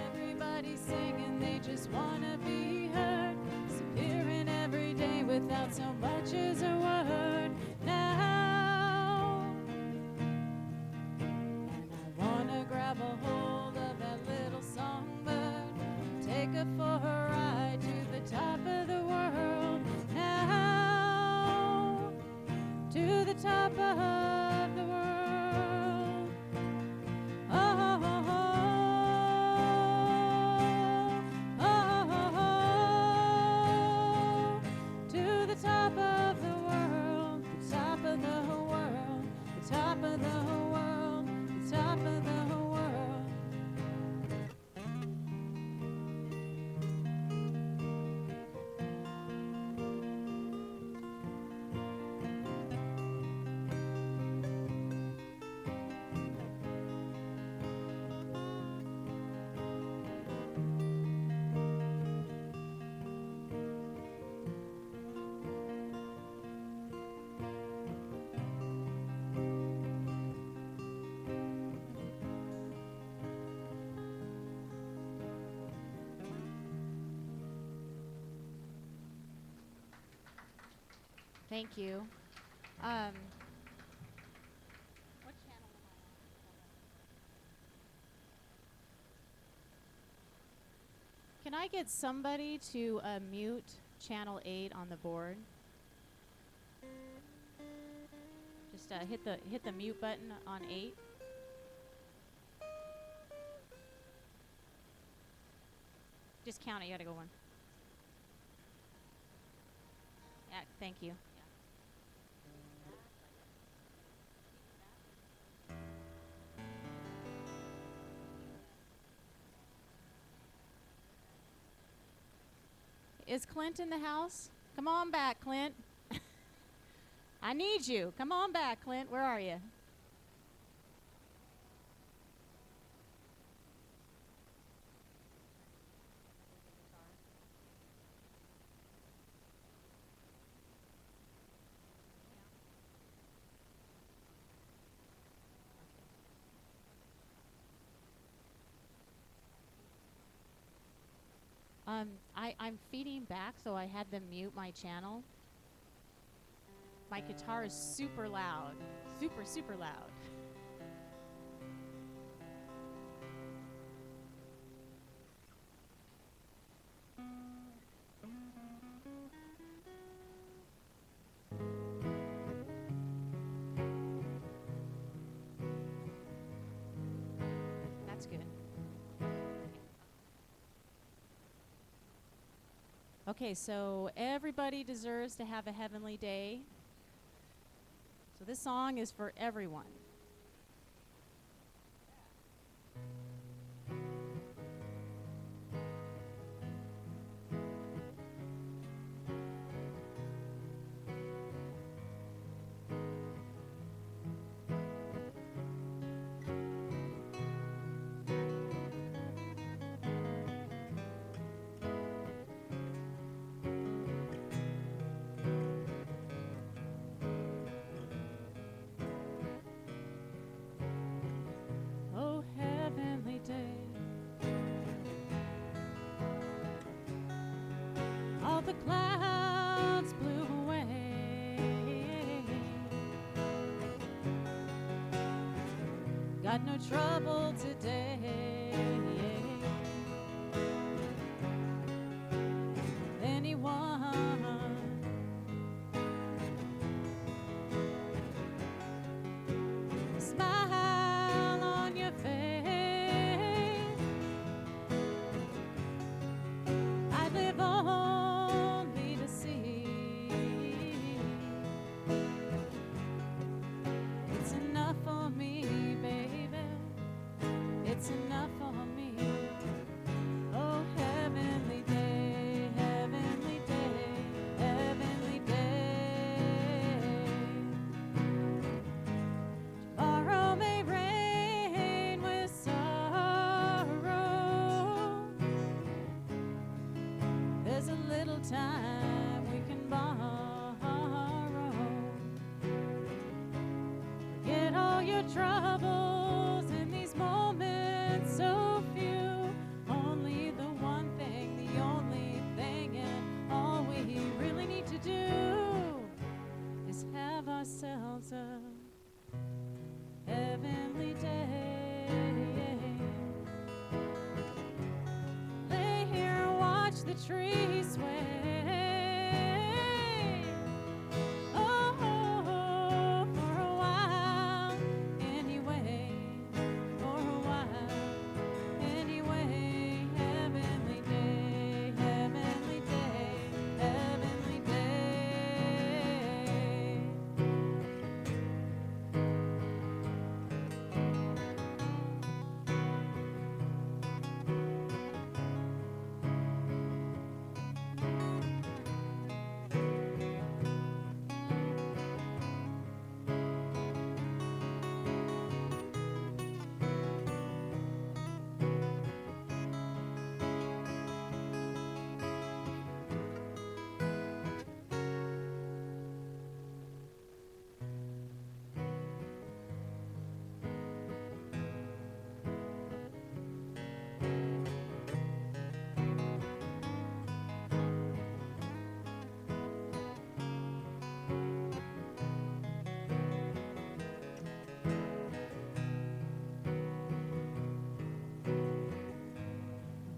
Everybody's singing, they just wanna be heard. Disappearing every day without so much as a word now. And I wanna grab a hold of that little songbird, take her for a ride to the top of the world now, to the top of the world. Oh, oh, oh, oh, oh, to the top of the world, the top of the world, the top of the world, the top of the world. Thank you. What channel am I on? Can I get somebody to mute channel 8 on the board? Just hit the mute button on 8. Just count it. You gotta go one. Yeah, thank you. Is Clint in the house? Come on back, Clint. I need you. Come on back, Clint. Where are you? I'm feeding back, so I had them mute my channel. My guitar is super loud. Super, super loud. Okay, so everybody deserves to have a heavenly day. So this song is for everyone. Oh, heavenly day. All the clouds blew away. Got no trouble today. Anyone smile on your face. I live only to see. It's enough for me, baby. It's enough for me. Oh, heavenly day, heavenly day, heavenly day. Tomorrow may rain with sorrow. There's a little time we can borrow. Forget all your troubles in these moments so few. Only the one thing, the only thing, and all we really need to do is have ourselves a heavenly day. Lay here and watch the trees sway. Oh, for a while, anyway. For a while, anyway. Heavenly day, heavenly day, heavenly day.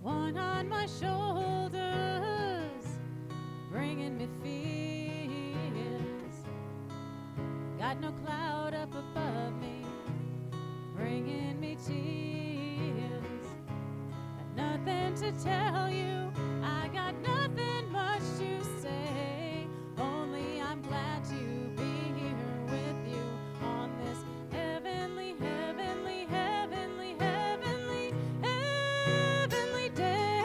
One on my shoulders, bringing me fears. Got no cloud up above me, bringing me tears. Got nothing to tell you, I got nothing much to say. Only I'm glad to be here with you on this heavenly, heavenly, heavenly, heavenly, heavenly day.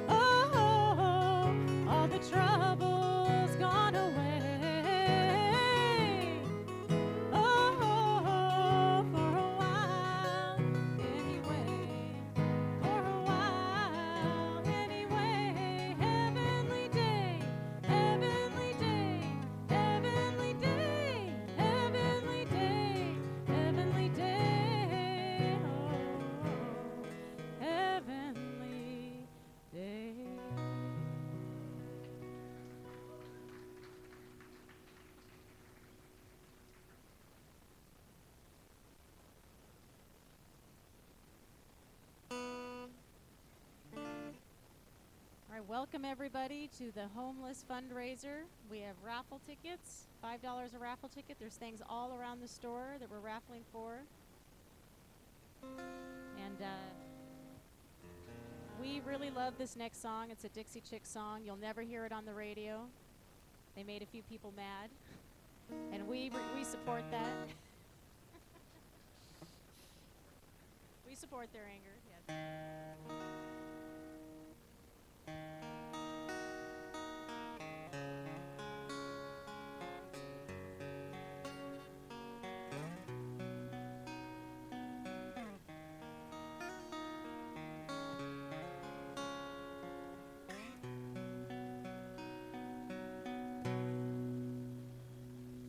Oh, all the troubles gone away. Oh, for a while, anyway. For a while, anyway. Heavenly day, heavenly day, heavenly day, heavenly day, heavenly day. Oh, heavenly day. All right, welcome everybody to the homeless fundraiser. We have raffle tickets, $5 a raffle ticket. There's things all around the store that we're raffling for. And We really love this next song. It's a Dixie Chick song. You'll never hear it on the radio. They made a few people mad, and we support that. We support their anger. Yes.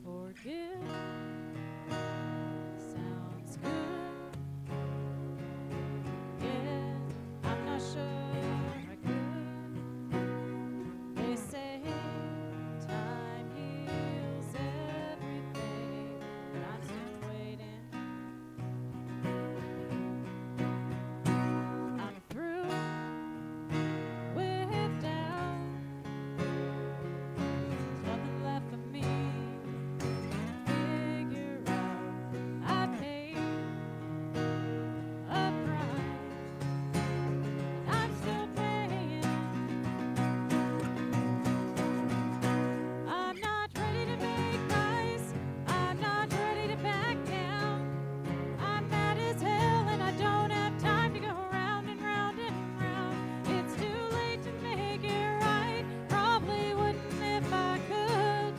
Forgive sounds good. Yeah, I'm not sure I could. They say time heals everything, but I'm still waiting. I'm through with doubt. There's nothing left for me. Figure out I paid a price. I'm still paying. I'm not ready to make nice. I'm not ready to back down. I'm mad as hell and I don't have time to go round and round and round. It's too late to make it right. Probably wouldn't if I could.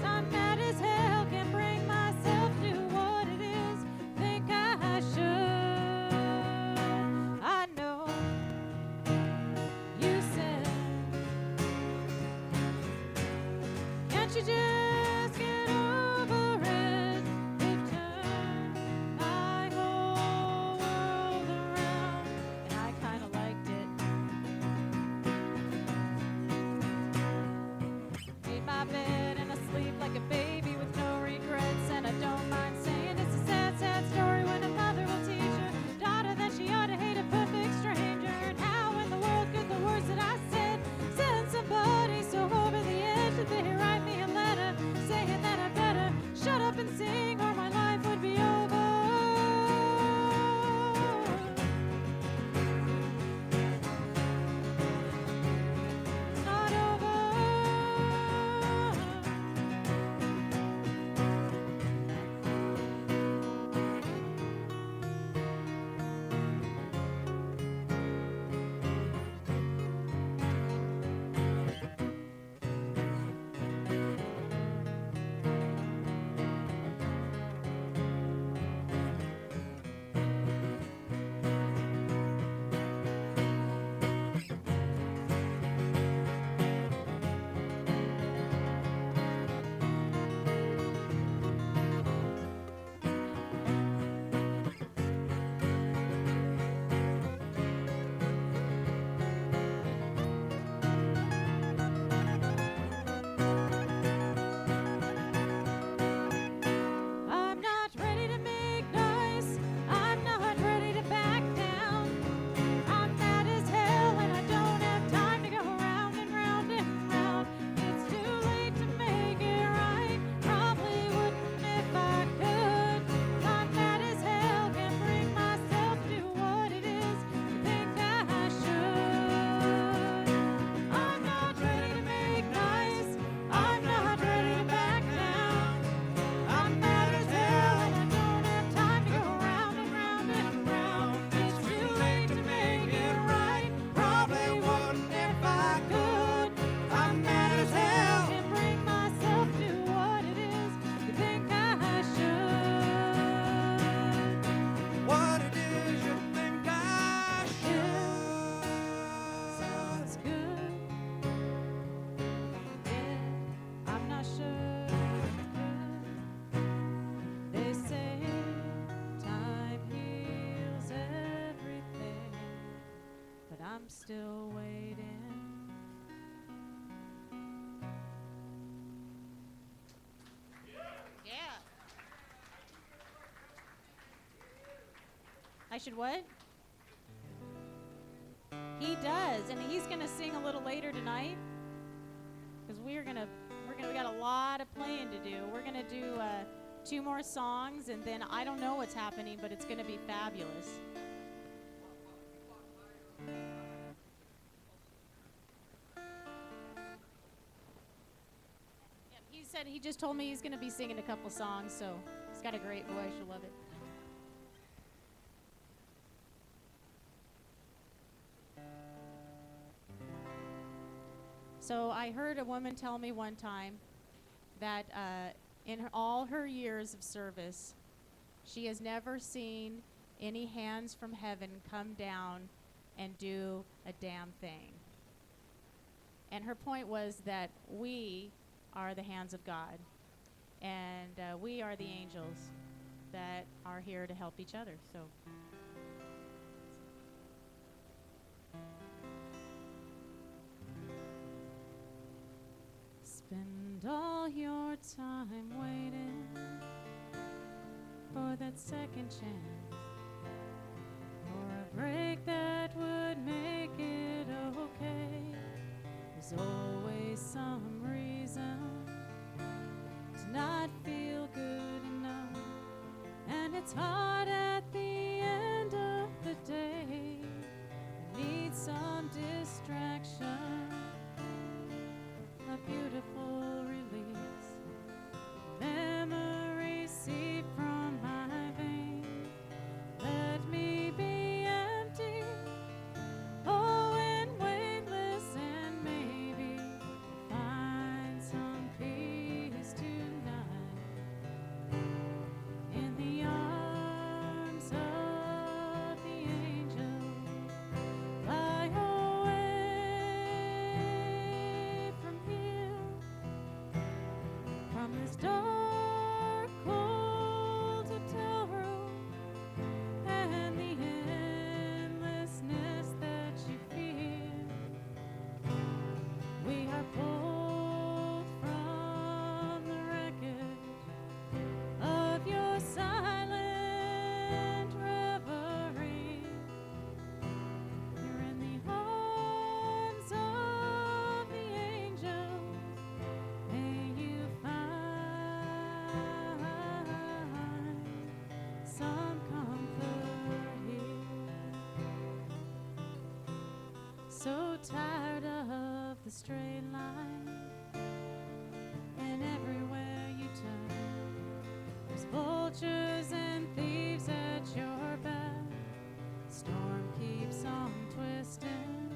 I'm mad as hell, can't bring myself to what it is. Think I should. I know you said, can't you just get over it? You've turned my whole world around, and I kinda liked it. Made my bed and I sleep like a baby with no regrets, and I don't mind saying it's a sad, sad story when a mother will teach her daughter that she ought to hate a perfect stranger. And how in the world could the words that I said send somebody so over the edge that they write me a letter saying that I better shut up and sing or my life would be over. It's not over. I'm not ready to make nice. I'm not ready to back down. I'm mad as hell and I don't have time to go round and round and round. It's too late to make it right. Probably wouldn't if I could. I'm mad as hell, can't bring myself to what it is. Think I should. I'm not ready to make nice. I'm not ready to back down. I'm mad as hell and I don't have time to go round and round and round. It's too late to make it right. Probably wouldn't if I could. I'm mad as hell, can't bring myself to what it is. You think I should. What it is you think I should. Sounds good. Yeah, I'm not sure. They say time heals everything, but I'm still waiting. Yeah. I should what? He does, and he's gonna sing a little later tonight, because we got a lot of playing to do. We're gonna do 2 more songs, and then I don't know what's happening, but it's gonna be fabulous. said he just told me he's going to be singing a couple songs, so he's got a great voice. You'll love it. So I heard a woman tell me one time that in all her years of service, she has never seen any hands from heaven come down and do a damn thing. And her point was that we are the hands of God, and we are the angels that are here to help each other. So. Spend all your time waiting for that second chance, or a break that would make it okay. There's always some reason to not feel good enough, and it's hard at the end of the day. I need some distraction, a beautiful release, memories seep from my veins. Let me be empty, oh, and weightless, and maybe find some peace tonight in the arms of the angel. Fly away from here, from this dark, cold hotel room, and the endlessness that you fear. We are pulled from the wreckage of your silent reverie. You're in the arms of the angels. May you find some comfort here. So tired of the straight line, and everywhere you turn, there's vultures and thieves at your back. Storm keeps on twisting,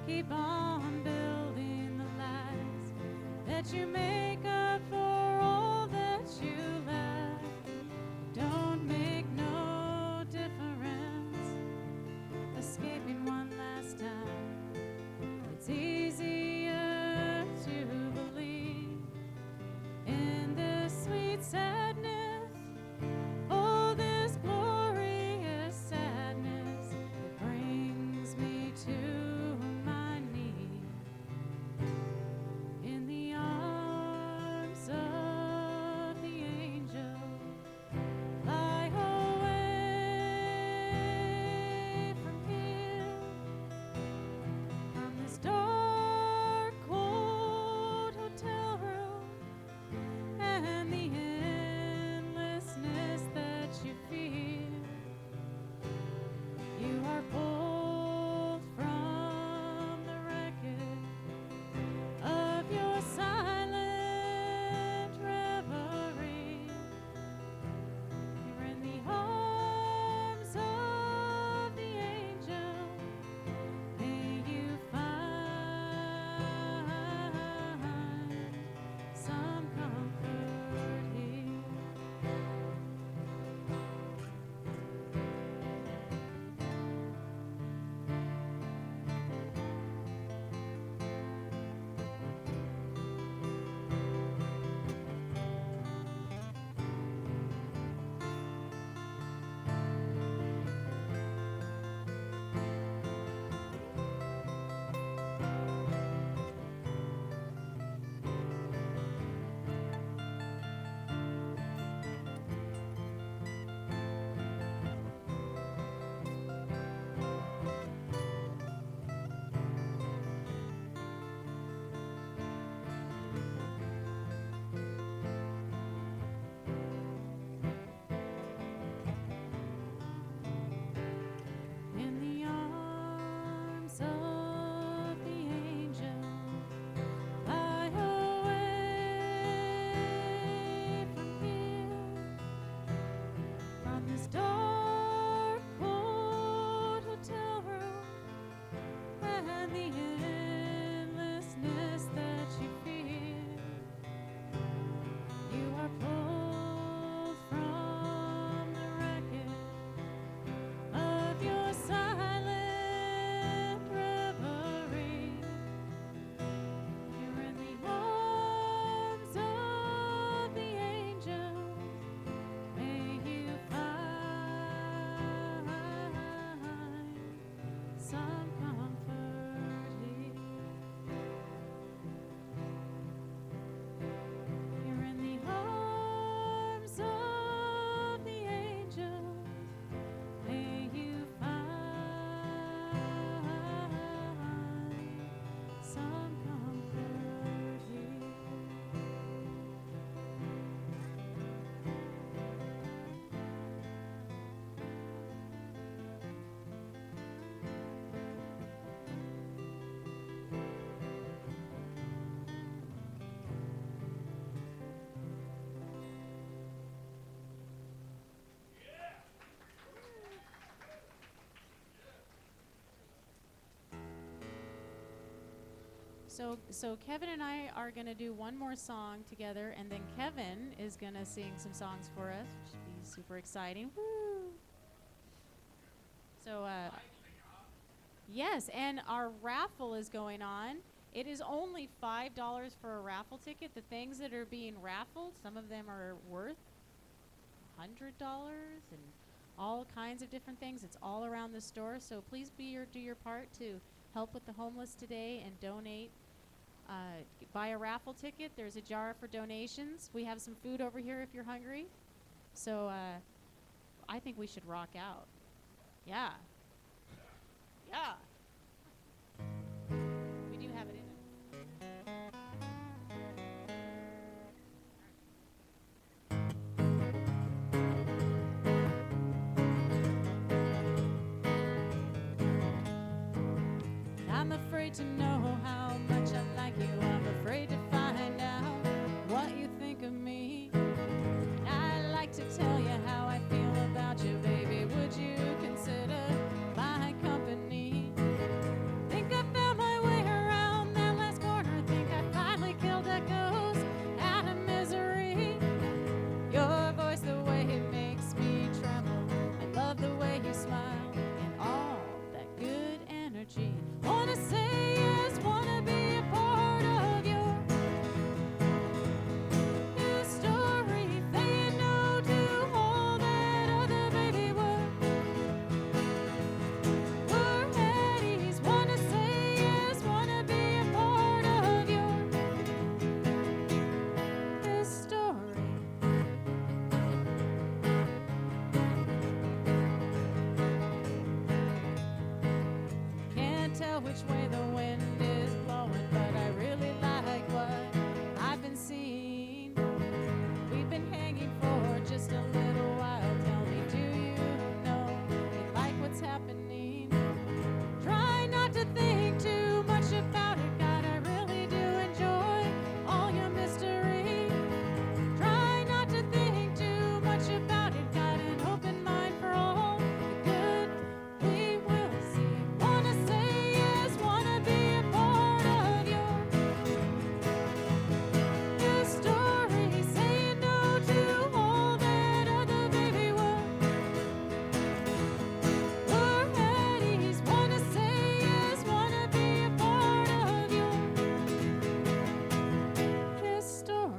keep on building the lies that you make up for all that you lack. Don't make no difference, escaping one last time. It's easier to believe in this sweet sadness. Oh, this glorious sadness that brings me to my knees in the arms So Kevin and I are gonna do one more song together, and then Kevin is gonna sing some songs for us, which should be super exciting. Woo! So yes, and our raffle is going on. It is only $5 for a raffle ticket. The things that are being raffled, some of them are worth $100 and all kinds of different things. It's all around the store. So please do your part to help with the homeless today and donate. Buy a raffle ticket. There's a jar for donations. We have some food over here if you're hungry. So I think we should rock out. Yeah. Yeah. We do have it in it. I'm afraid to know how much I like you. I'm afraid to find out what you think of me. I'd like to tell you how I feel about you, baby. Would you consider my company? Think I found my way around that last corner. Think I finally killed that ghost out of misery. Your voice, the way it makes me tremble. I love the way you smile and all that good energy. Wanna say yes, wanna be a part of your new story. Saying no to all that other baby we're at ease. Wanna say yes, wanna be a part of your this story. Can't tell which way the wind is blowing, but I really like what I've been seeing. We've been hanging for just a little while. Tell me, do you know you like what's happening? Try not to think too much about it. God, I really do enjoy all your mystery. Try not to think too much about it. Got an open mind for all the good we will see. Wanna say yes, wanna be a part of your new story. Saying no to all that other baby we're at ease. Wanna say yes, wanna be a part of your this story.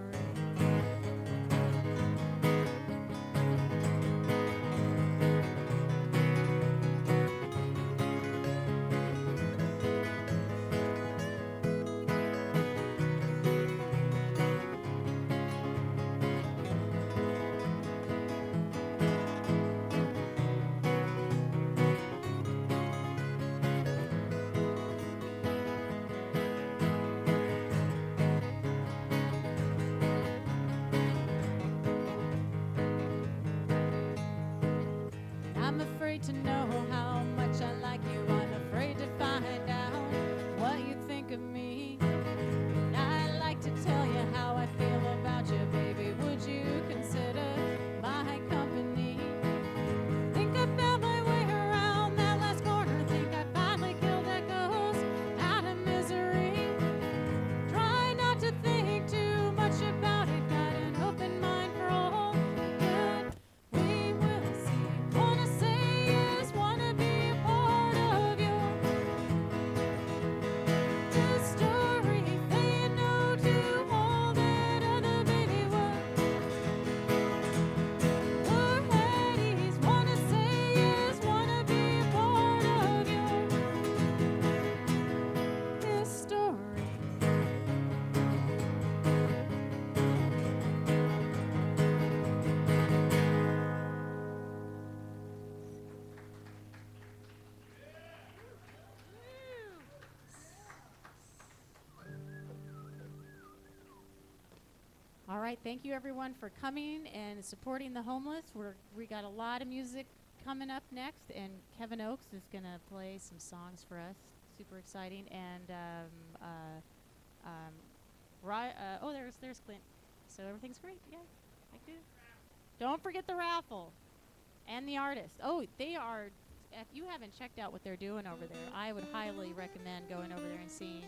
I'm afraid to know how much I like you. I'm afraid to find out what you think of me. I'd like to tell you how I feel about you, baby. Would you consider my company? Think I found my way around that last corner. Think I finally killed that ghost out of misery. Try not to think too much about it. Got an open mind for all good we will see. Wanna say yes, wanna be a part of your new story. Saying no to all that other baby we're at ease. Wanna say yes, wanna be a part of your this story. All right, thank you everyone for coming and supporting the homeless. We got a lot of music coming up next, and Kevin Oakes is gonna play some songs for us. Super exciting, and there's Clint. So everything's great. Yeah, I do. Don't forget the raffle and the artist. Oh, they are. If you haven't checked out what they're doing over there, I would highly recommend going over there and seeing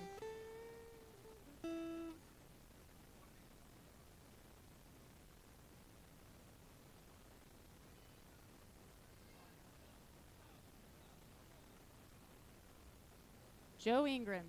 Joe Ingram.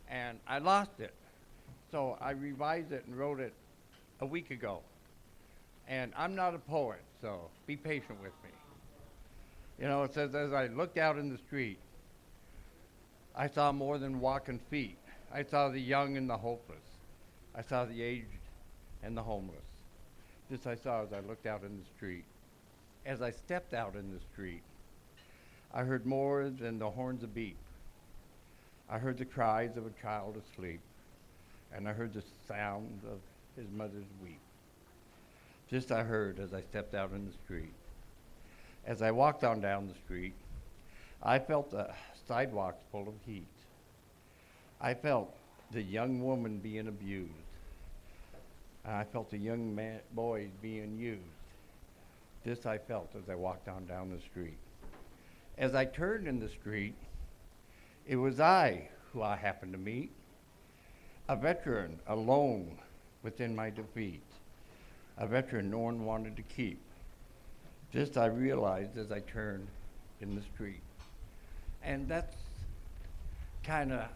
And I lost it. So I revised it and wrote it a week ago. And I'm not a poet, so be patient with me. You know, it says, as I looked out in the street, I saw more than walking feet. I saw the young and the hopeless. I saw the aged and the homeless. This I saw as I looked out in the street. As I stepped out in the street, I heard more than the horns of beef. I heard the cries of a child asleep, and I heard the sound of his mother's weep. This I heard as I stepped out in the street. As I walked on down the street, I felt the sidewalks full of heat. I felt the young woman being abused. And I felt the young boys being used. This I felt as I walked on down the street. As I turned in the street, it was I who I happened to meet, a veteran alone within my defeat, a veteran no one wanted to keep. This I realized as I turned in the street. And that's kind of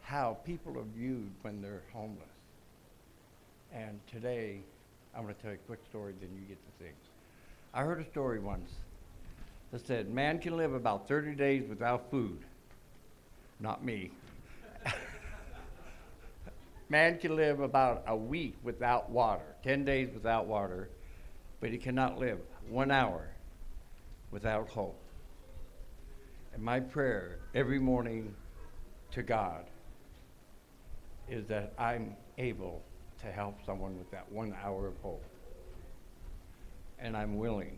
how people are viewed when they're homeless. And today, I'm going to tell you a quick story, then you get to sing. I heard a story once that said, man can live about 30 days without food. Not me. Man can live about a week without water, 10 days without water, but he cannot live 1 hour without hope. And my prayer every morning to God is that I'm able to help someone with that 1 hour of hope. And I'm willing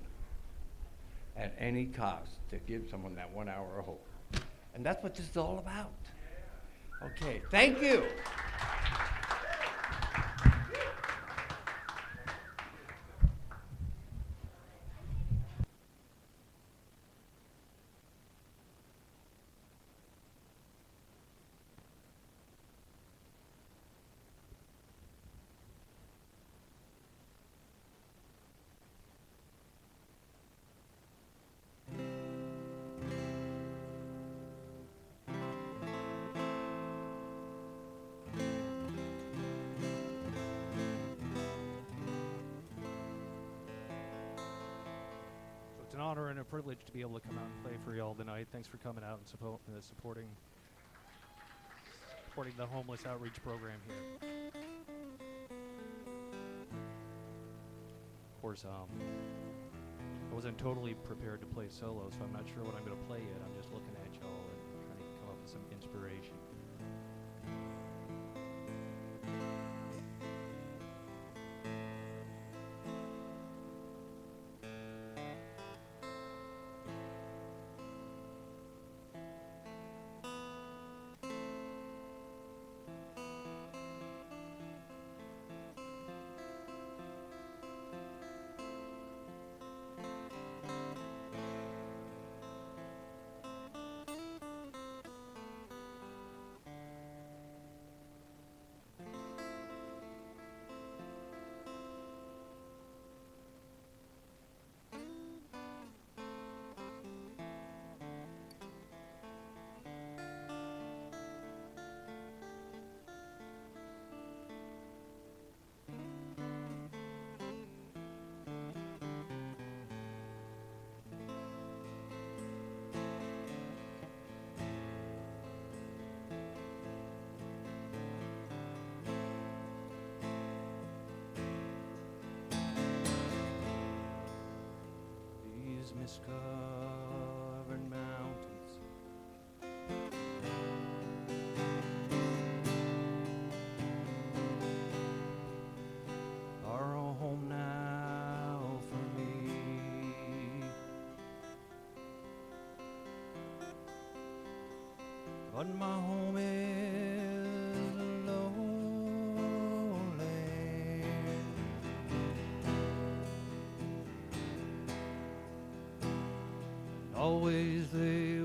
at any cost to give someone that 1 hour of hope. And that's what this is all about. Okay, thank you. It's an honor and a privilege to be able to come out and play for y'all tonight. Thanks for coming out and supporting the homeless outreach program here. Of course, I wasn't totally prepared to play solo, so I'm not sure what I'm going to play yet. I'm just looking at y'all and trying to come up with some inspiration. Mist-covered mountains are a home now for me, but my home is a lowland. Always they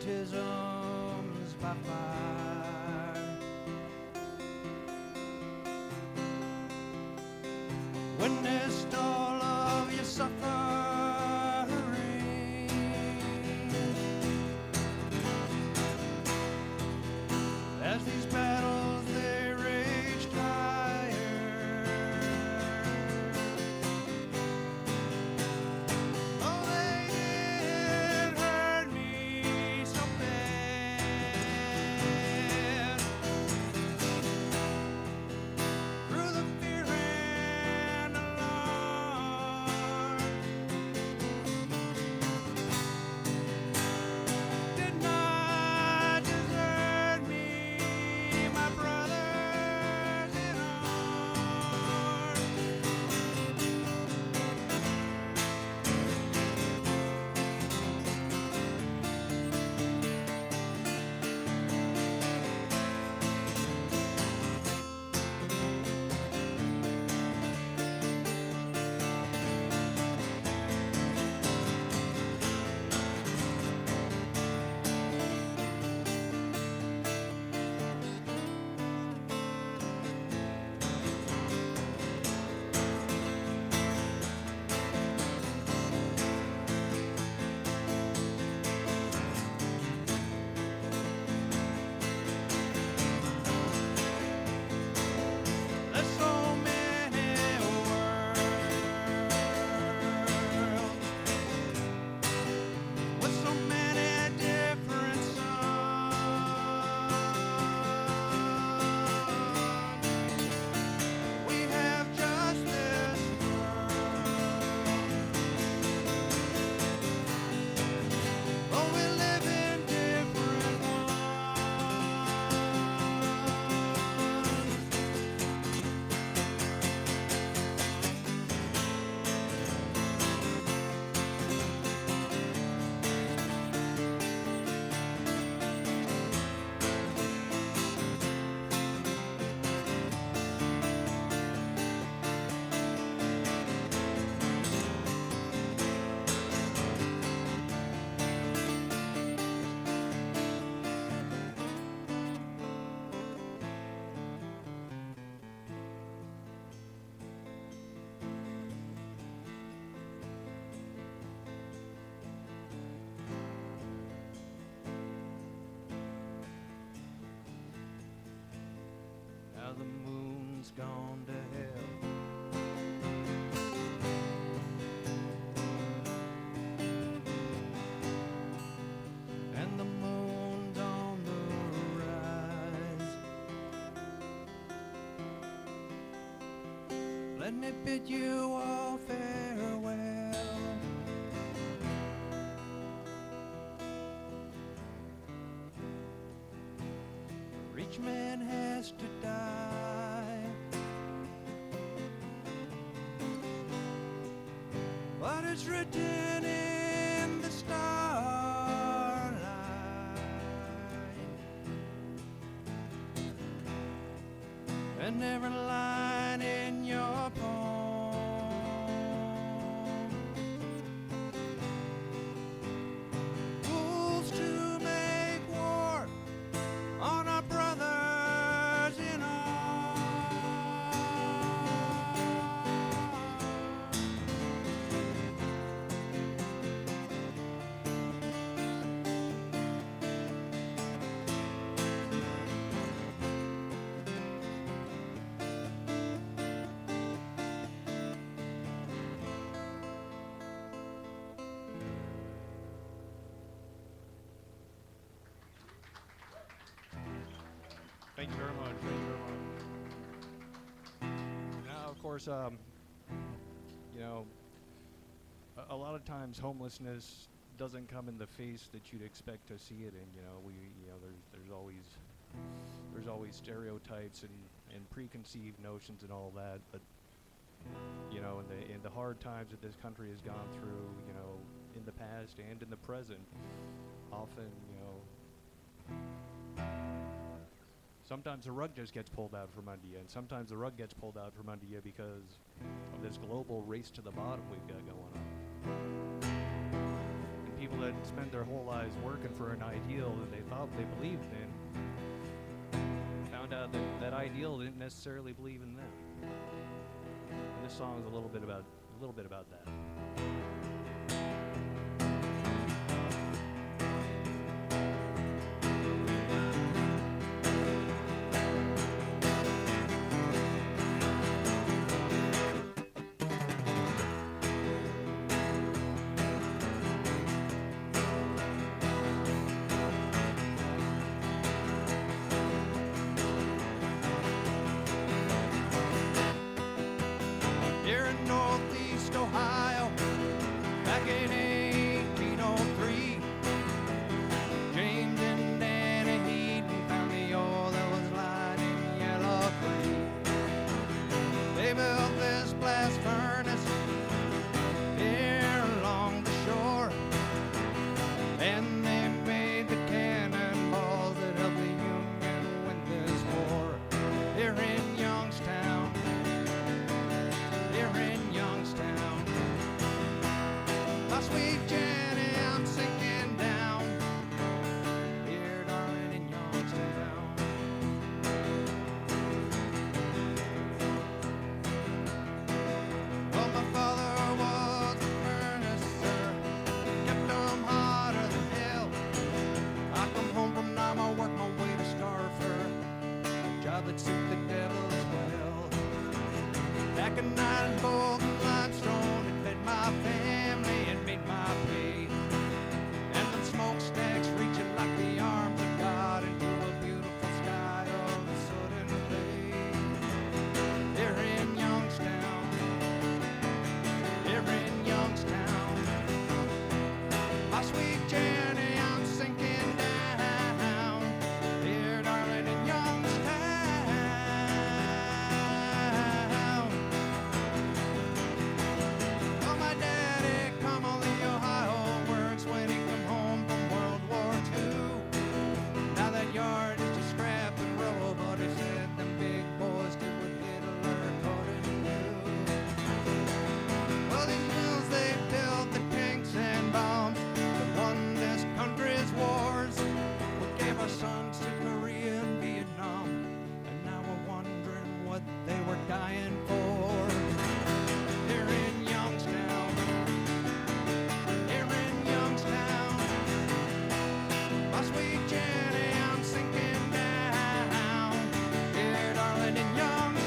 baptisms by fire. Witnessed all of your suffering as these battles they raged higher. Oh, they did hurt me so bad. Through the fear and alarm, did not desert me, my brothers in arms. There's so many worlds with so many different suns. We have just this world, but we live in different ones. Now the moon's gone to hell. And the moon's on the rise. Let me bid you all farewell. For each man has to die, but it's written in the starlight. And every line in your poem rules to make war on our brothers in arms. Thank you very much. Thank you very much. Now, of course, you know, a lot of times homelessness doesn't come in the face that you'd expect to see it in. You know, there's always stereotypes and preconceived notions and all that. But you know, in the hard times that this country has gone through, you know, in the past and in the present, often, you know, sometimes the rug just gets pulled out from under you, and sometimes the rug gets pulled out from under you because of this global race to the bottom we've got going on. And people that spend their whole lives working for an ideal that they thought they believed in, found out that that ideal didn't necessarily believe in them. And this song is a little bit about that. Here in Northeast Ohio, back in 1803, James and Danny Heaton found the oil that was lying in Yellow Creek. They built this blast furnace here along the shore, and they made the cannonballs that helped the Union win this war. Here in Youngstown, here in Youngstown, my sweet Jenny, I'm sinking down. Here, darling, in Youngstown. Well, my father was a furnace, sir, kept 'em hotter than hell. I come home from night, I work my way to Starfur, a job that suited the devil as well. Back in night in Bolton limestone, it fed my family and made my pay. And them smokestacks reaching like the arms of God into a beautiful sky of the sudden day. Here in Youngstown, here in Youngstown, my sweet Jenny, I'm sinking down. Here, darling, in Youngstown. Well, my daddy come on the Ohio works when he come home from World War II. Now that yard is just scrap and rubble, but he said them big boys did what Hitler couldn't do. Well, these mills, they built the tanks and bombs that won this country's wars. We gave our sons to Korea and Vietnam, and now we're wondering what they were dying for. Here in Youngstown, here in Youngstown, my sweet Jenny, I'm sinking down. Here, darling, in Youngstown.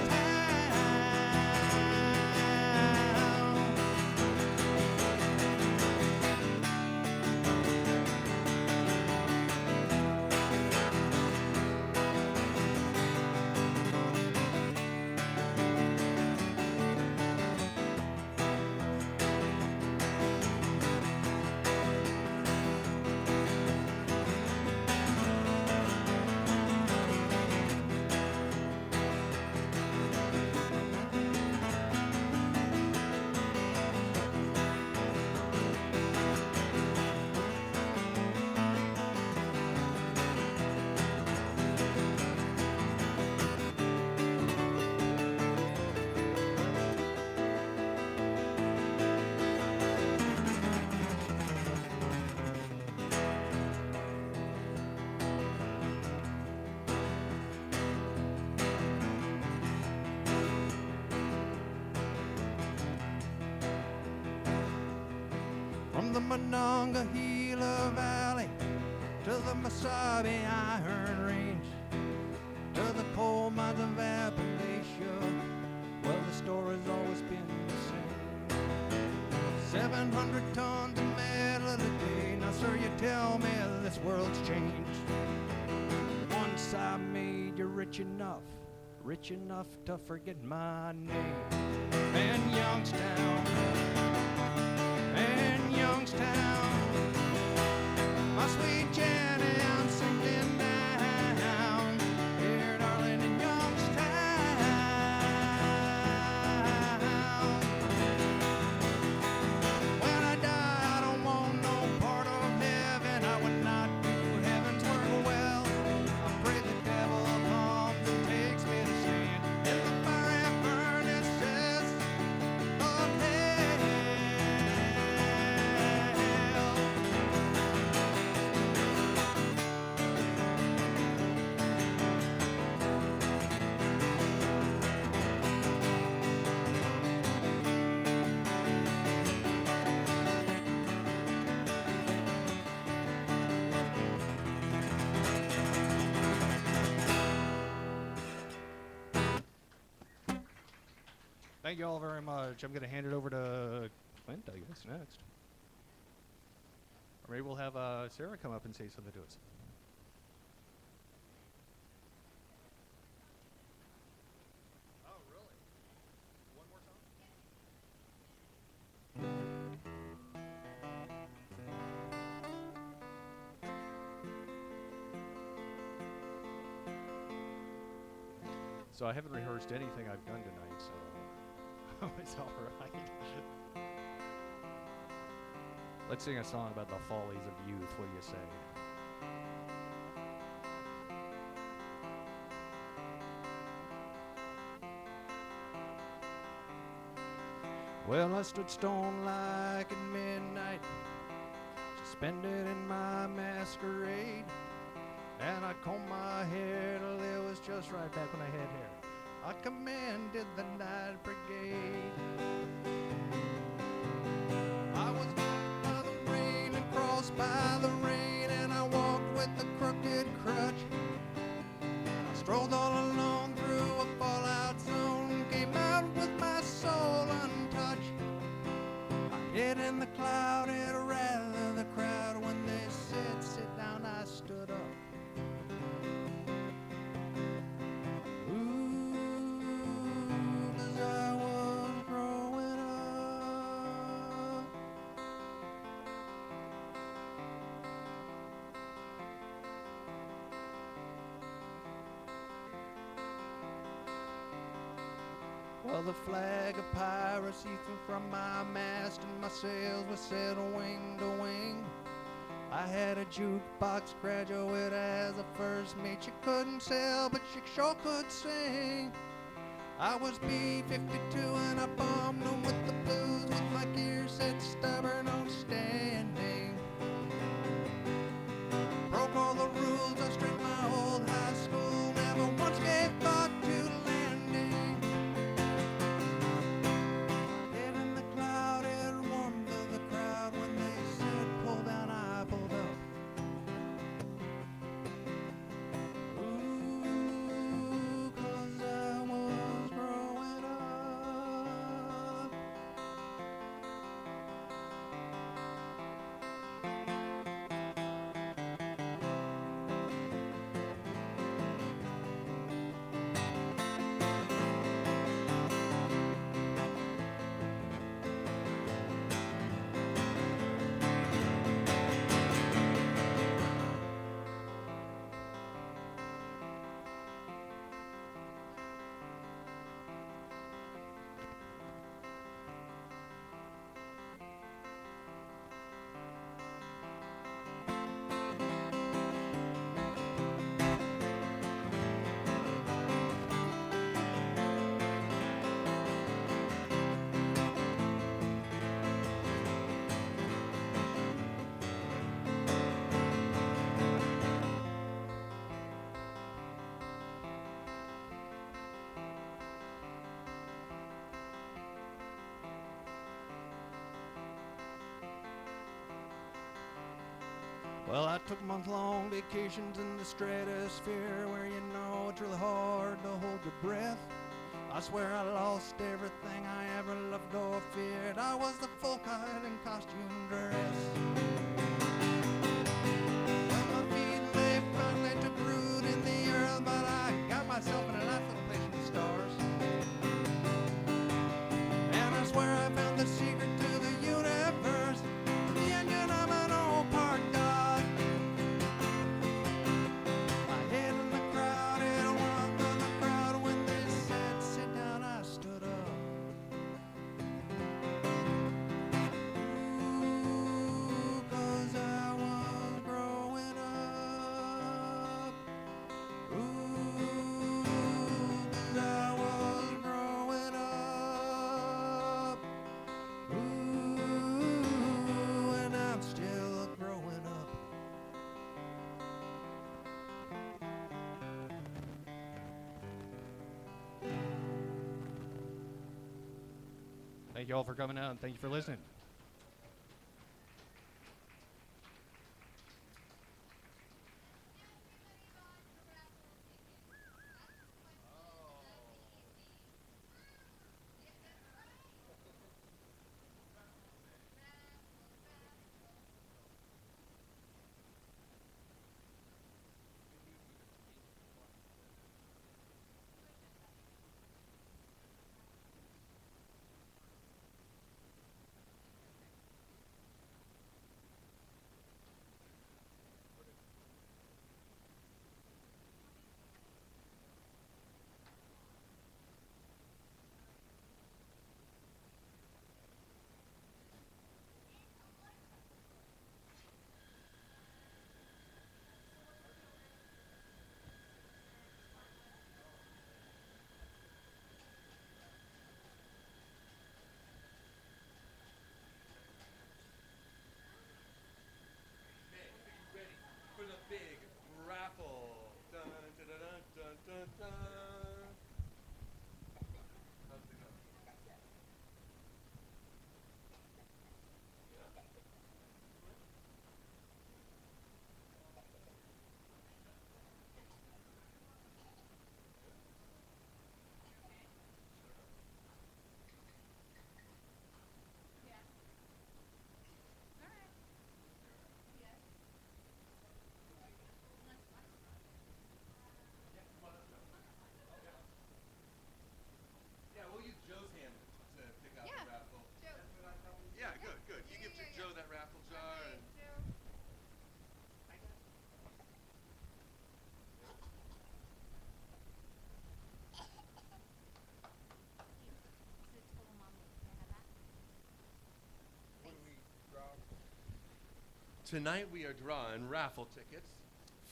From the Monongahela Valley to the Mesabi Iron Range to the coal mines of Appalachia, well, the story's always been the same. 700 tons of metal a day. Now, sir, you tell me this world's changed. Once I made you rich enough to forget my name. And Youngstown, and Youngstown, my sweet Jenny, I'm sinking down. Here, darling, in Youngstown. When I die, I don't want no part of heaven. I would not do heaven's work well. I pray the devil comes and takes me to stand in the fiery furnaces of hell. Thank you all very much. I'm going to hand it over to Clint, I guess, next. Or maybe we'll have Sarah come up and say something to us. Oh, really? One more song? So I haven't rehearsed anything I've done tonight, so it's all right. Let's sing a song about the follies of youth. What do you say? Well, I stood stone like at midnight, suspended in my masquerade, and I combed my hair till it was just right back when I had hair. I commanded the night brigade. I was beat by the rain and crossed by the rain, and I walked with a crooked crutch. I strolled all alone through a fallout zone, came out with my soul untouched. I hid in the cloud, it rather the crowd. When they said sit down, I stood up. Well, the flag of piracy flew from my mast, and my sails were set wing to wing. I had a jukebox graduate as a first mate. She couldn't sail, but she sure could sing. I was B-52 and I bombed them with the blues, with my gear set stubborn on standing. Broke all the rules, I stripped my old high school, never once gave thought to landing. Head in the cloud, it warmed to the crowd. When they said pull down, I pulled up. Ooh, 'cause I was growing up. Well, I took month-long vacations in the stratosphere, where you know it's really hard to hold your breath. I swear I lost everything I ever loved or feared. I was the full cut in costume dress. Well, my feet they finally took root in the earth, but I got myself in a nice little place with stars. And I swear I found the secret to the universe, the engine of an old park dog. My head in the crowd, it warmed to the crowd. When they said sit down, I stood up. Ooh, 'cause I was growing up. Ooh, 'cause I was growing up. Ooh, and I'm still growing up. Thank you all for coming out, and thank you for listening. How's it go? Yeah, we'll use Joe's hand to pick out Yeah, the raffle. Joe. Yeah, good, good. You Yeah, give yeah, Joe yeah. that raffle jar. Okay, And Joe. tonight we are drawing raffle tickets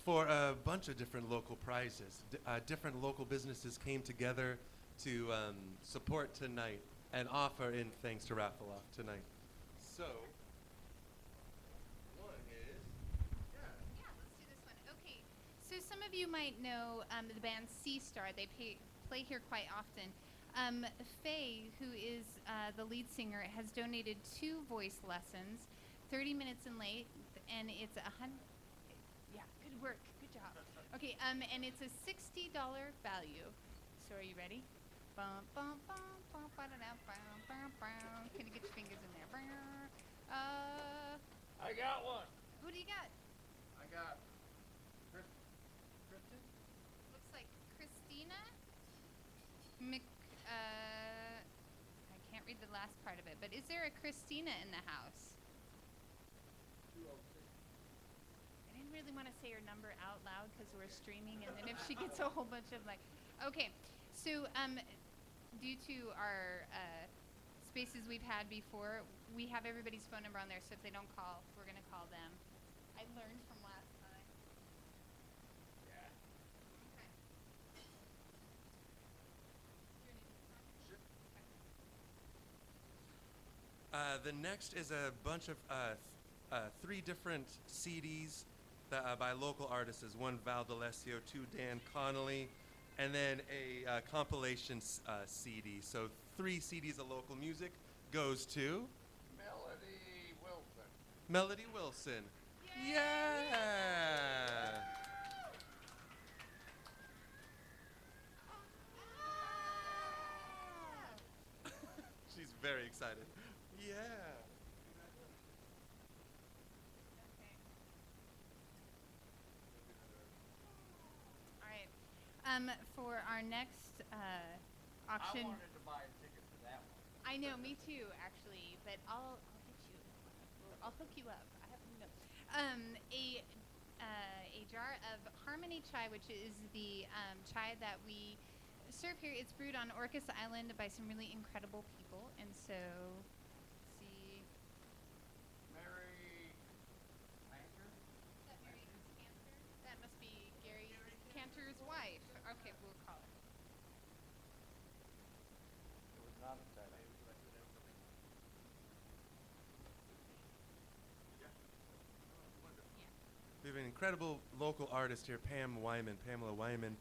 for a bunch of different local prizes. Different local businesses came together to support tonight and offer in thanks to raffle off tonight. So, one is, Yeah, let's do this one. Okay, so some of you might know the band Sea Star. They play here quite often. Faye, who is the lead singer, has donated 2 voice lessons, 30 minutes and late, and it's Yeah, good work, good job. Okay, and it's a $60 value. So are you ready? Bum, bum, bum, bum, ba-da-da, bum, bum, bum. Can you get your fingers in there? I got one. Who do you got? I got Kristen. Looks like Christina I can't read the last part of it, but is there a Christina in the house? I didn't really want to say her number out loud because we're streaming, and then if she gets a whole bunch of okay. So due to our spaces we've had before, we have everybody's phone number on there, so if they don't call, we're going to call them. I learned from last time. Yeah. Okay. the next is a bunch of 3 different CDs that, by local artists. One Val D'Alessio, 2 Dan Connolly, and then a compilation CD. So 3 CDs of local music goes to Melody Wilson. Melody Wilson. Yeah. She's very excited. Yeah. Okay. All right. For our next auction. I wanted to buy a ticket for that one. I know, me too, actually. But I'll get you. I'll hook you up. I have no. A jar of Harmony chai, which is the chai that we serve here. It's brewed on Orcas Island by some really incredible people, and so let's see. Mary Anchor? Is that Mary Cantor? That must be Gary Cantor's wife. Okay, we'll call her. It was not a setup. We have an incredible local artist here, Pamela Wyman.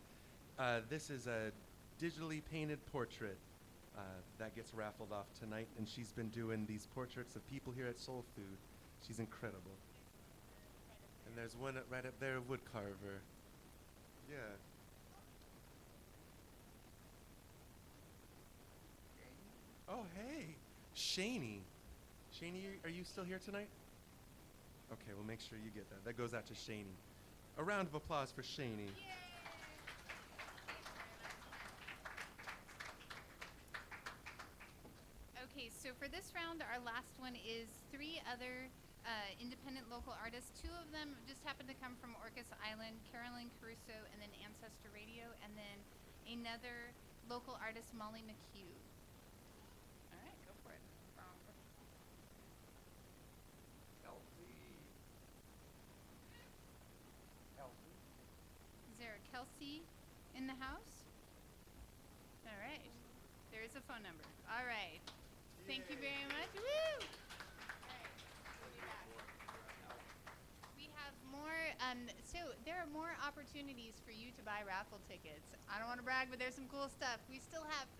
This is a digitally painted portrait that gets raffled off tonight, and she's been doing these portraits of people here at Soul Food. She's incredible. And there's one right up there, wood carver. Yeah. Oh, hey, Shani. Shani, are you still here tonight? Okay, we'll make sure you get that. That goes out to Shani. A round of applause for Shani. Okay, so for this round, our last one is 3 other independent local artists. 2 of them just happen to come from Orcas Island, Carolyn Caruso, and then Ancestor Radio, and then another local artist, Molly McHugh. All right, go for it. Kelsey. Is there a Kelsey in the house? All right. There is a phone number. All right. Thank you very much. Woo! All right. We'll be back. We have more So there are more opportunities for you to buy raffle tickets. I don't want to brag, but there's some cool stuff. We still have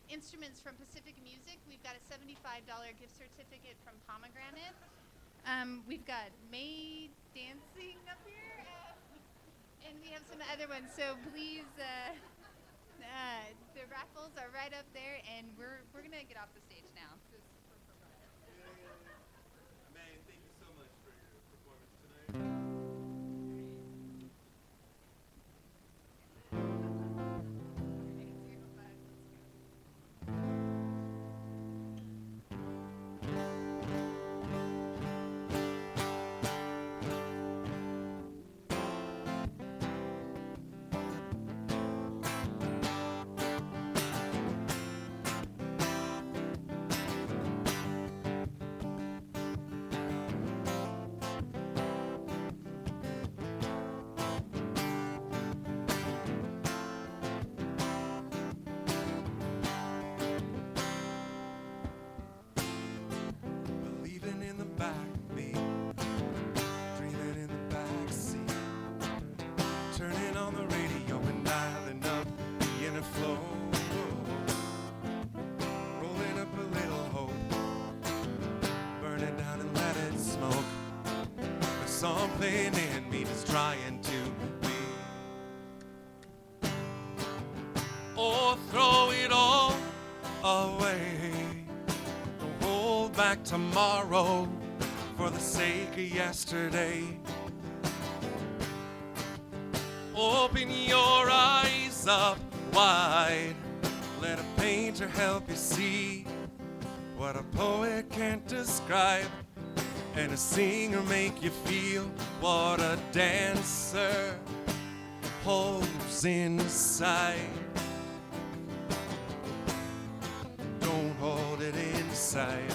instruments from Pacific Music. We've got a $75 gift certificate from Pomegranate. We've got May dancing up here, and we have some other ones. So please, the raffles are right up there, and we're gonna get off the stage now. Man, thank you so much for your performance tonight. Believing in the backbeat, dreaming in the backseat, turning on the radio and dialing up the inner flow, rolling up a little hope, burning down and let it smoke. There's something in me that's trying to be, or throw it all away. Hold back tomorrow for the sake of yesterday. Open your eyes up wide. Let a painter help you see what a poet can't describe, and a singer make you feel what a dancer holds inside. Don't hold it inside.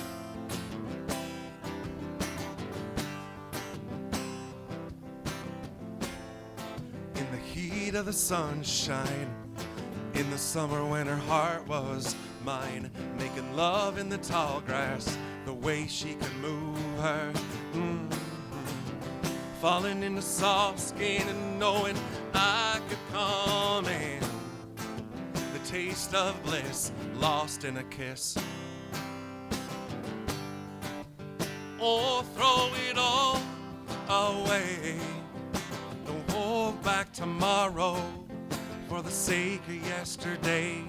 In the heat of the sunshine, in the summer when her heart was mine, making love in the tall grass, the way she could move her. Falling into soft skin and knowing I could come in. The taste of bliss lost in a kiss. Or throw it all away. Don't hold back tomorrow for the sake of yesterday.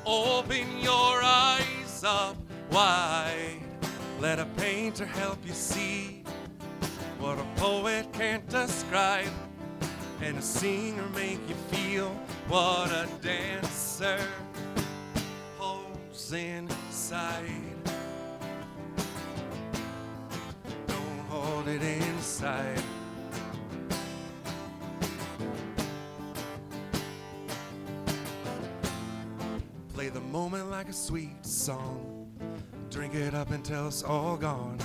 Open your eyes up wide. Let a painter help you see what a poet can't describe, and a singer make you feel what a dancer holds inside. Don't hold it inside. Play the moment like a sweet song. Drink it up until it's all gone.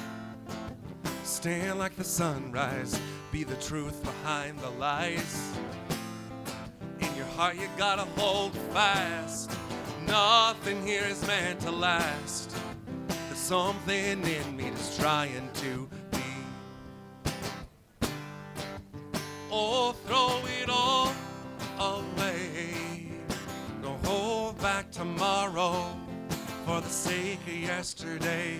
Stand like the sunrise. Be the truth behind the lies. In your heart you gotta hold fast. Nothing here is meant to last. There's something in me that's trying to be. Oh, throw it all away. Don't hold back tomorrow for the sake of yesterday.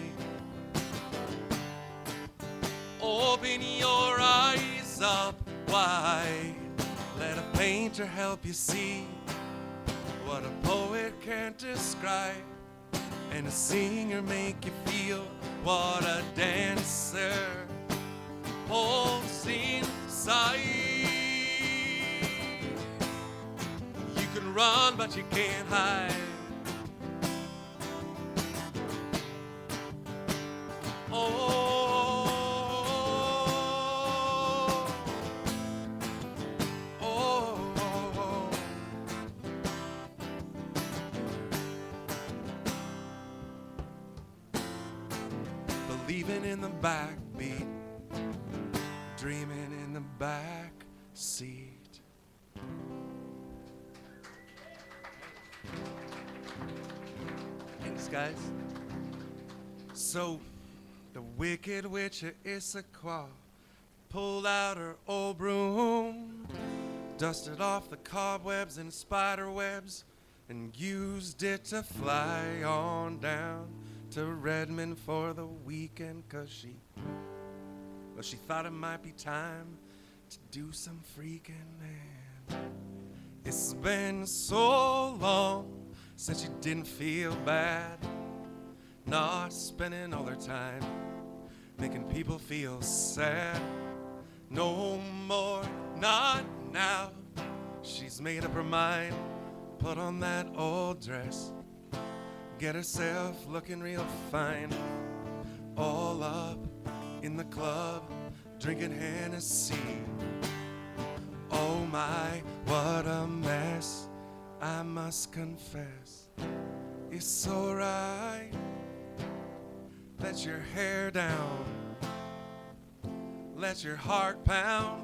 Open your eyes up wide. Let a painter help you see what a poet can't describe, and a singer make you feel what a dancer holds inside. You can run, but you can't hide. Believing in the backbeat, dreaming in the back seat. Thanks, guys. So, The wicked witch of Issaquah pulled out her old broom, dusted off the cobwebs and spider webs, and used it to fly on down to Redmond for the weekend, 'cause she thought it might be time to do some freaking. And it's been so long since you didn't feel bad, not spending all their time making people feel sad. No more, not now. She's made up her mind, put on that old dress, get herself looking real fine, all up in the club, drinking Hennessy. Oh my, what a mess, I must confess. It's alright, let your hair down, let your heart pound,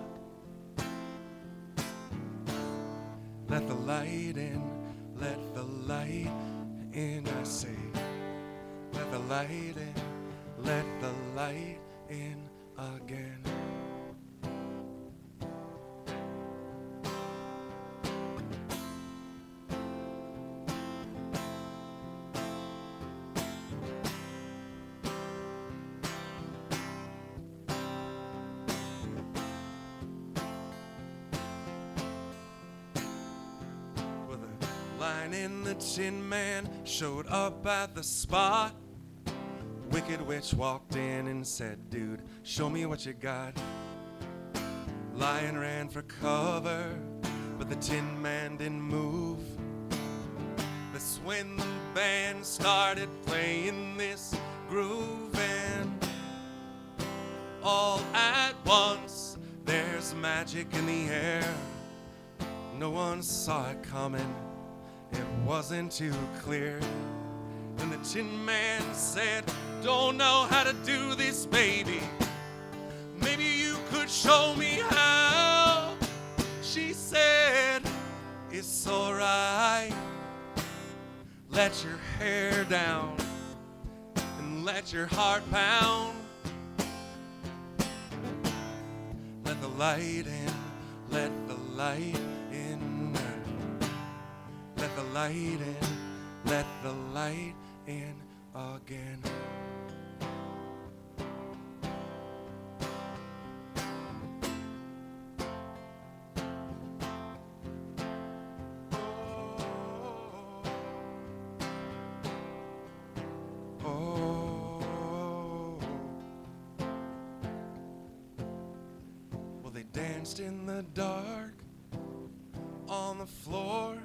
let the light in, let the light in, I say. Let the light in, let the light in again. Line in the Tin Man showed up at the spot. Wicked witch walked in and said, dude, show me what you got. Lion ran for cover, but the Tin Man didn't move. That's when the band started playing this groove, and all at once there's magic in the air. No one saw it coming, it wasn't too clear. And the Tin Man said, don't know how to do this, baby. Maybe you could show me how. She said, it's alright. Let your hair down and let your heart pound. Let the light in, let the light in. Let the light in, let the light in again. Well, they danced in the dark on the floor.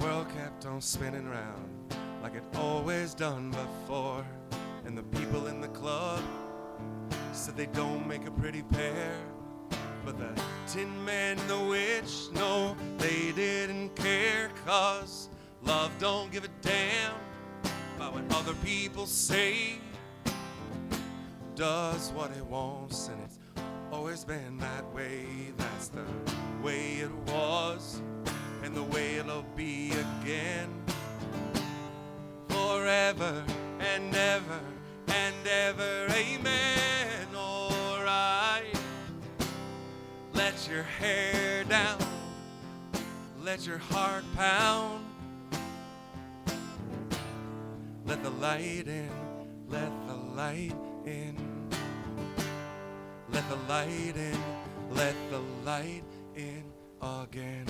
World kept on spinning round like it always done before. And the people in the club said they don't make a pretty pair. But the Tin Man and the witch, no, they didn't care. 'Cause love don't give a damn about what other people say. Does what it wants, and it's always been that way. That's the way it was, and the way it'll be again, forever and ever and ever, amen. Alright, let your hair down, let your heart pound, let the light in, let the light in, let the light in, let the light in again.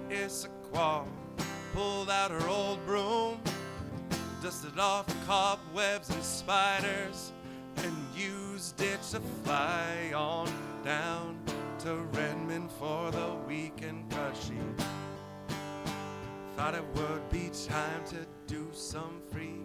Issaquah pulled out her old broom, dusted off the cobwebs and spiders, and used it to fly on down to Redmond for the weekend. 'Cause she thought it would be time to do some freaking.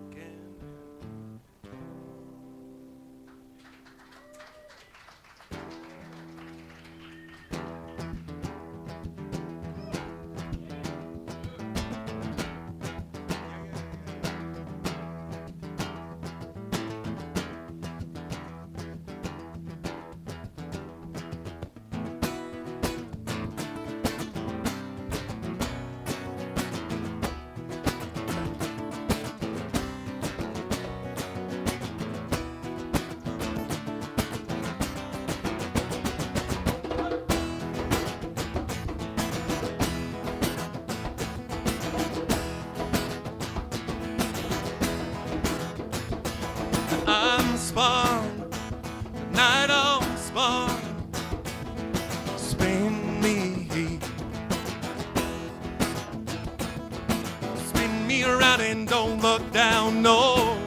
me around and don't look down, no.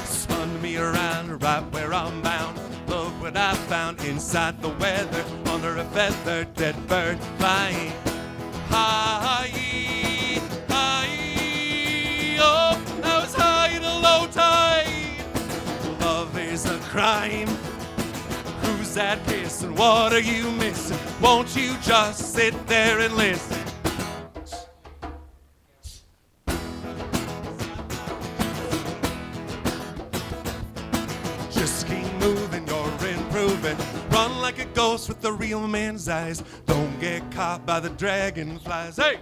Spun me around right where I'm bound. Look what I found inside the weather, under a feathered dead bird flying high, high. Oh, I was high in a low tide. Love is a crime. Who's that kissing? What are you missing? Won't you just sit there and listen? Just keep moving, you're improving. Run like a ghost with the real man's eyes. Don't get caught by the dragonflies. Hey!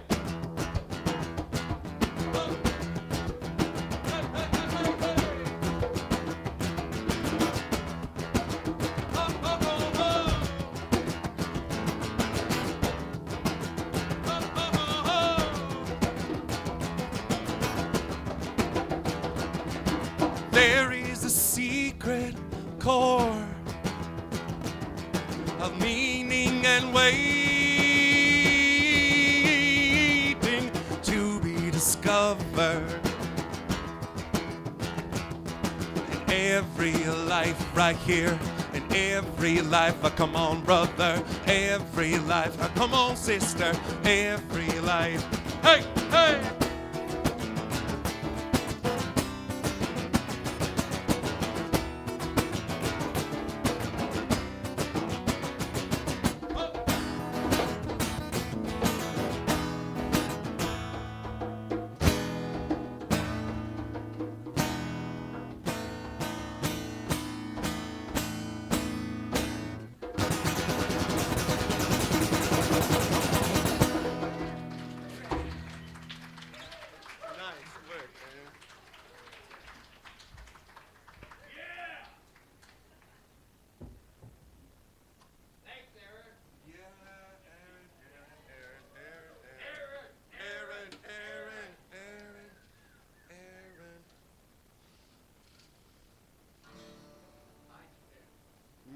There is a secret core of meaning and waiting to be discovered. In every life right here, in every life, come on brother, every life, come on sister, every life, hey, hey!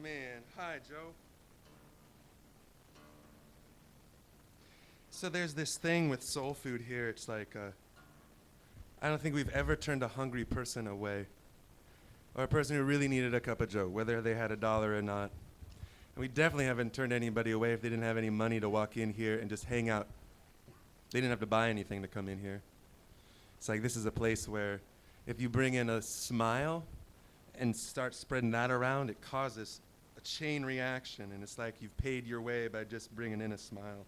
Man, hi, Joe. So there's this thing with soul food here. It's like, I don't think we've ever turned a hungry person away, or a person who really needed a cup of Joe, whether they had $1 or not. And we definitely haven't turned anybody away if they didn't have any money to walk in here and just hang out. They didn't have to buy anything to come in here. It's like this is a place where if you bring in a smile and start spreading that around, it causes a chain reaction, and it's like you've paid your way by just bringing in a smile.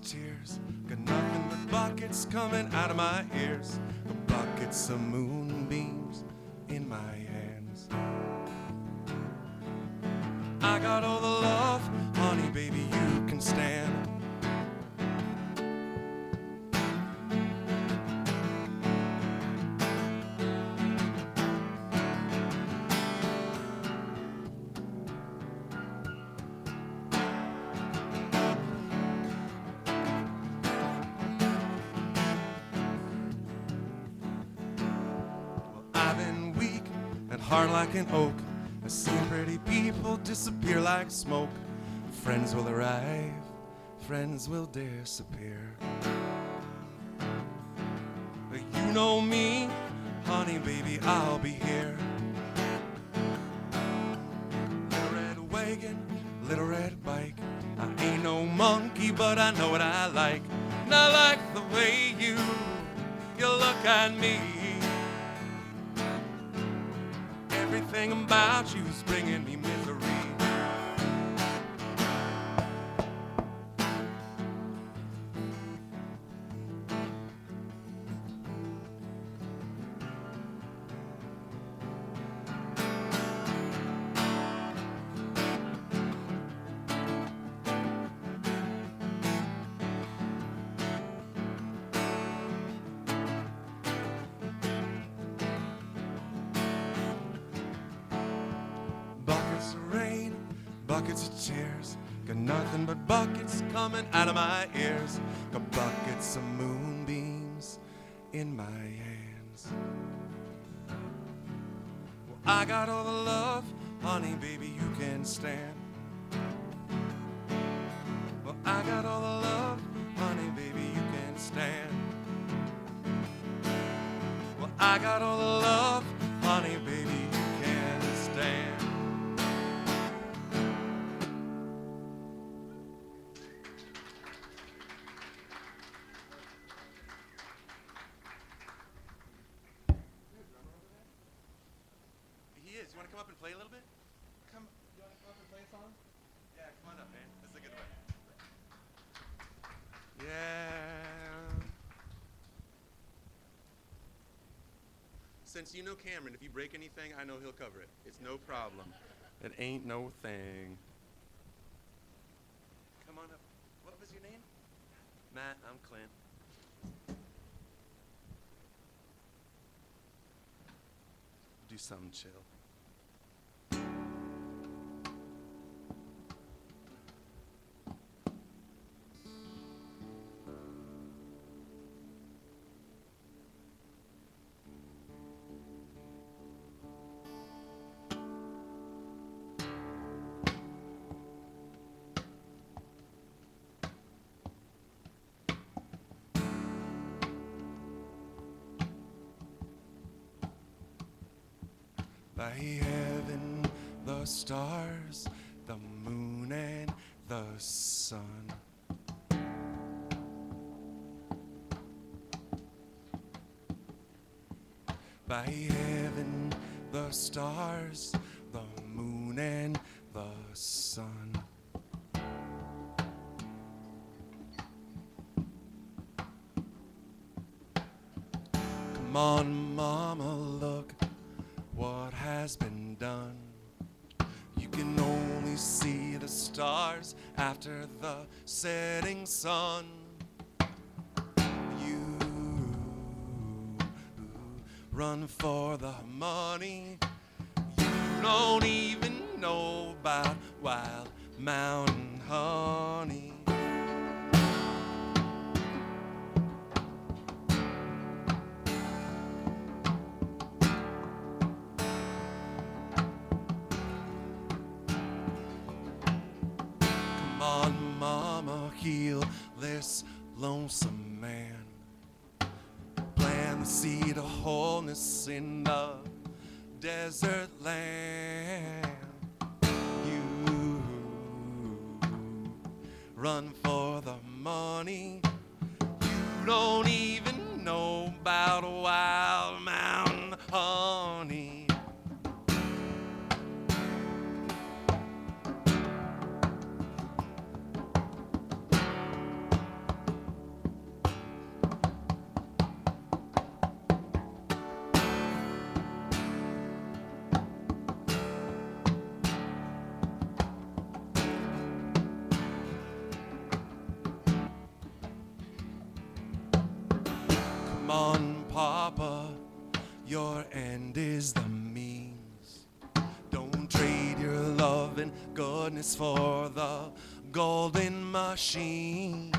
Tears, got nothing but buckets coming out of my ears, buckets of moonbeams in my hands. I got all the love, honey, baby, you can stand. heart like an oak. I've seen pretty people disappear like smoke. Friends will arrive, friends will disappear. But you know me, honey, baby, I'll be here. Little red wagon, little red bike. I ain't no monkey, but I know what I like. And I like the way you look at me. Everything about you's bringing me misery. Buckets of rain, buckets of tears. Got nothing but buckets coming out of my ears. Got buckets of moonbeams in my hands. Well, I got all the love, honey, baby, you can stand. Well, I got all the love, honey, baby, you can stand. Well, I got all the love, honey, baby, you can stand. He is. You want to come up and play a little bit? You want to come up and play a song? Yeah, come on up, man. This is a good one. Yeah. Since you know Cameron, if you break anything, I know he'll cover it. It's no problem. It ain't no thing. Come on up. What was your name? Matt, I'm Clint. Do something chill. By heaven, the stars, the moon and the sun. By heaven, the stars, the moon and the sun. Come on, mama, look what has been done. You can only see the stars after the setting sun. You run for the money. You don't even know about wild mountain honey. Come on, mama, heal this lonesome man. Plant the seed of wholeness in the desert land. You run for the money. You don't even know about wild mountain honey. Come on, Papa, your end is the means. Don't trade your love and goodness for the golden machine.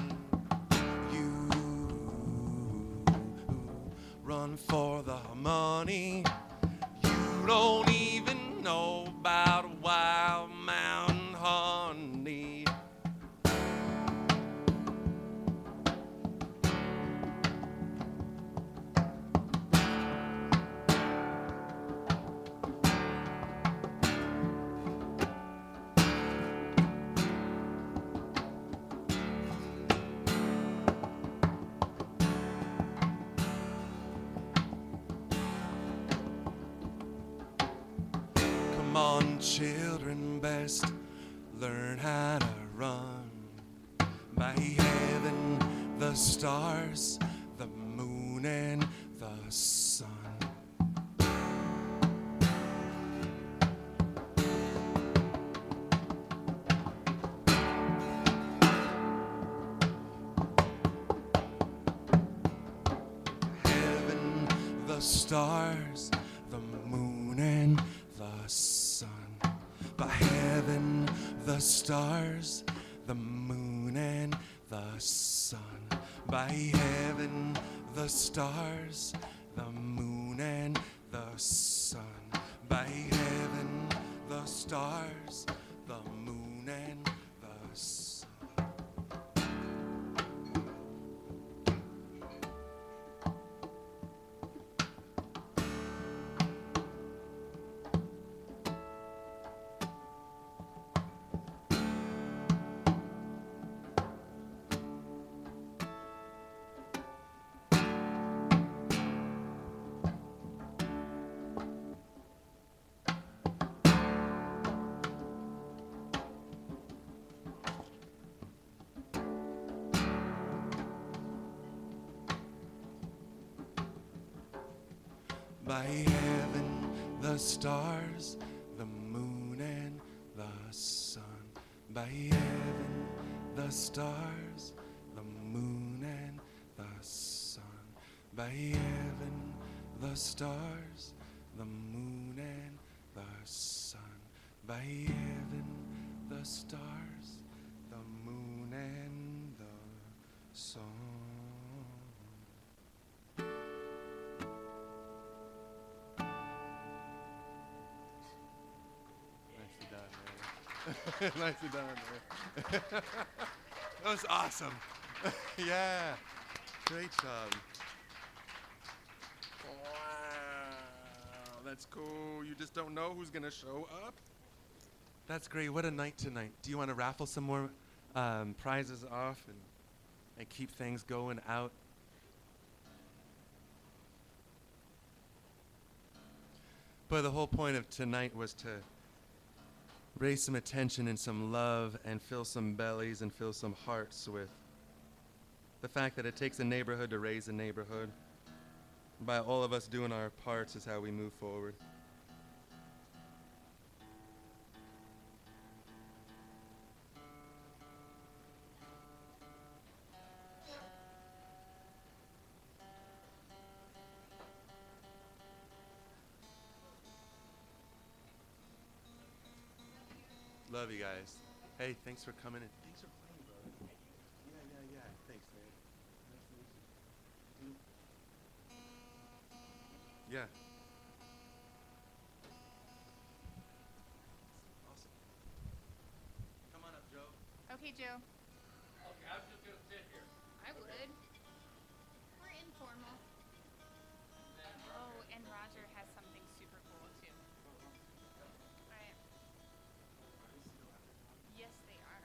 You run for the money. You don't even know about wild mountain honey. Come on, children, best learn how to run by heaven, the stars, the moon, and the sun. Heaven, the stars, the moon, and the sun. By heaven, the stars, the moon, and the sun. By heaven, the stars, the moon, and the sun. By heaven, the stars, the moon, and the sun. By heaven, the stars, the moon, and the sun. By heaven, the stars, the moon, and the sun. By heaven, the stars, the moon, and the sun. By heaven, the stars, the moon, and the sun. Nicely done, man. That was awesome. Yeah, great job. Wow, that's cool. You just don't know who's gonna show up. That's great. What a night tonight. Do you want to raffle some more prizes off and keep things going out? But the whole point of tonight was to raise some attention and some love and fill some bellies and fill some hearts with the fact that it takes a neighborhood to raise a neighborhood. By all of us doing our parts is how we move forward. Love you guys. Hey, thanks for coming in. Thanks for playing, brother. Yeah. Thanks, man. Nice to meet you. Yeah. Awesome. Come on up, Joe. Okay, Joe. Okay, I was just gonna sit here. I would. We're informal. Oh, and Roger has something super cool too. Alright. Yes, they are.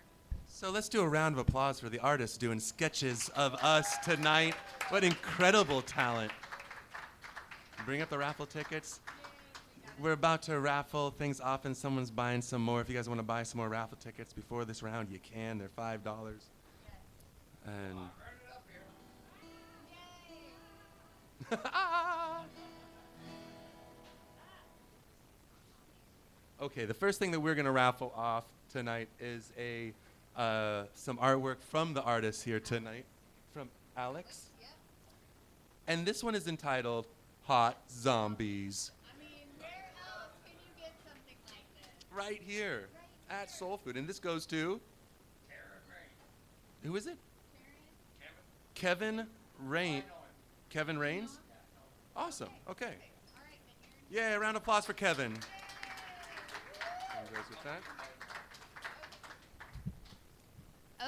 So let's do a round of applause for the artists doing sketches of us tonight. What incredible talent. Bring up the raffle tickets. We're about to raffle things off and someone's buying some more. If you guys want to buy some more raffle tickets before this round, you can. They're $5. And okay, the first thing that we're going to raffle off tonight is some artwork from the artists here tonight, from Alex. Yep. And this one is entitled Hot Zombies. I mean, where else can you get something like this? Right here at Soul Food. And this goes to? Who is it? Kevin Rain. Kevin Rains? Awesome. Okay. All right, then Yeah, round of applause for Kevin. With that.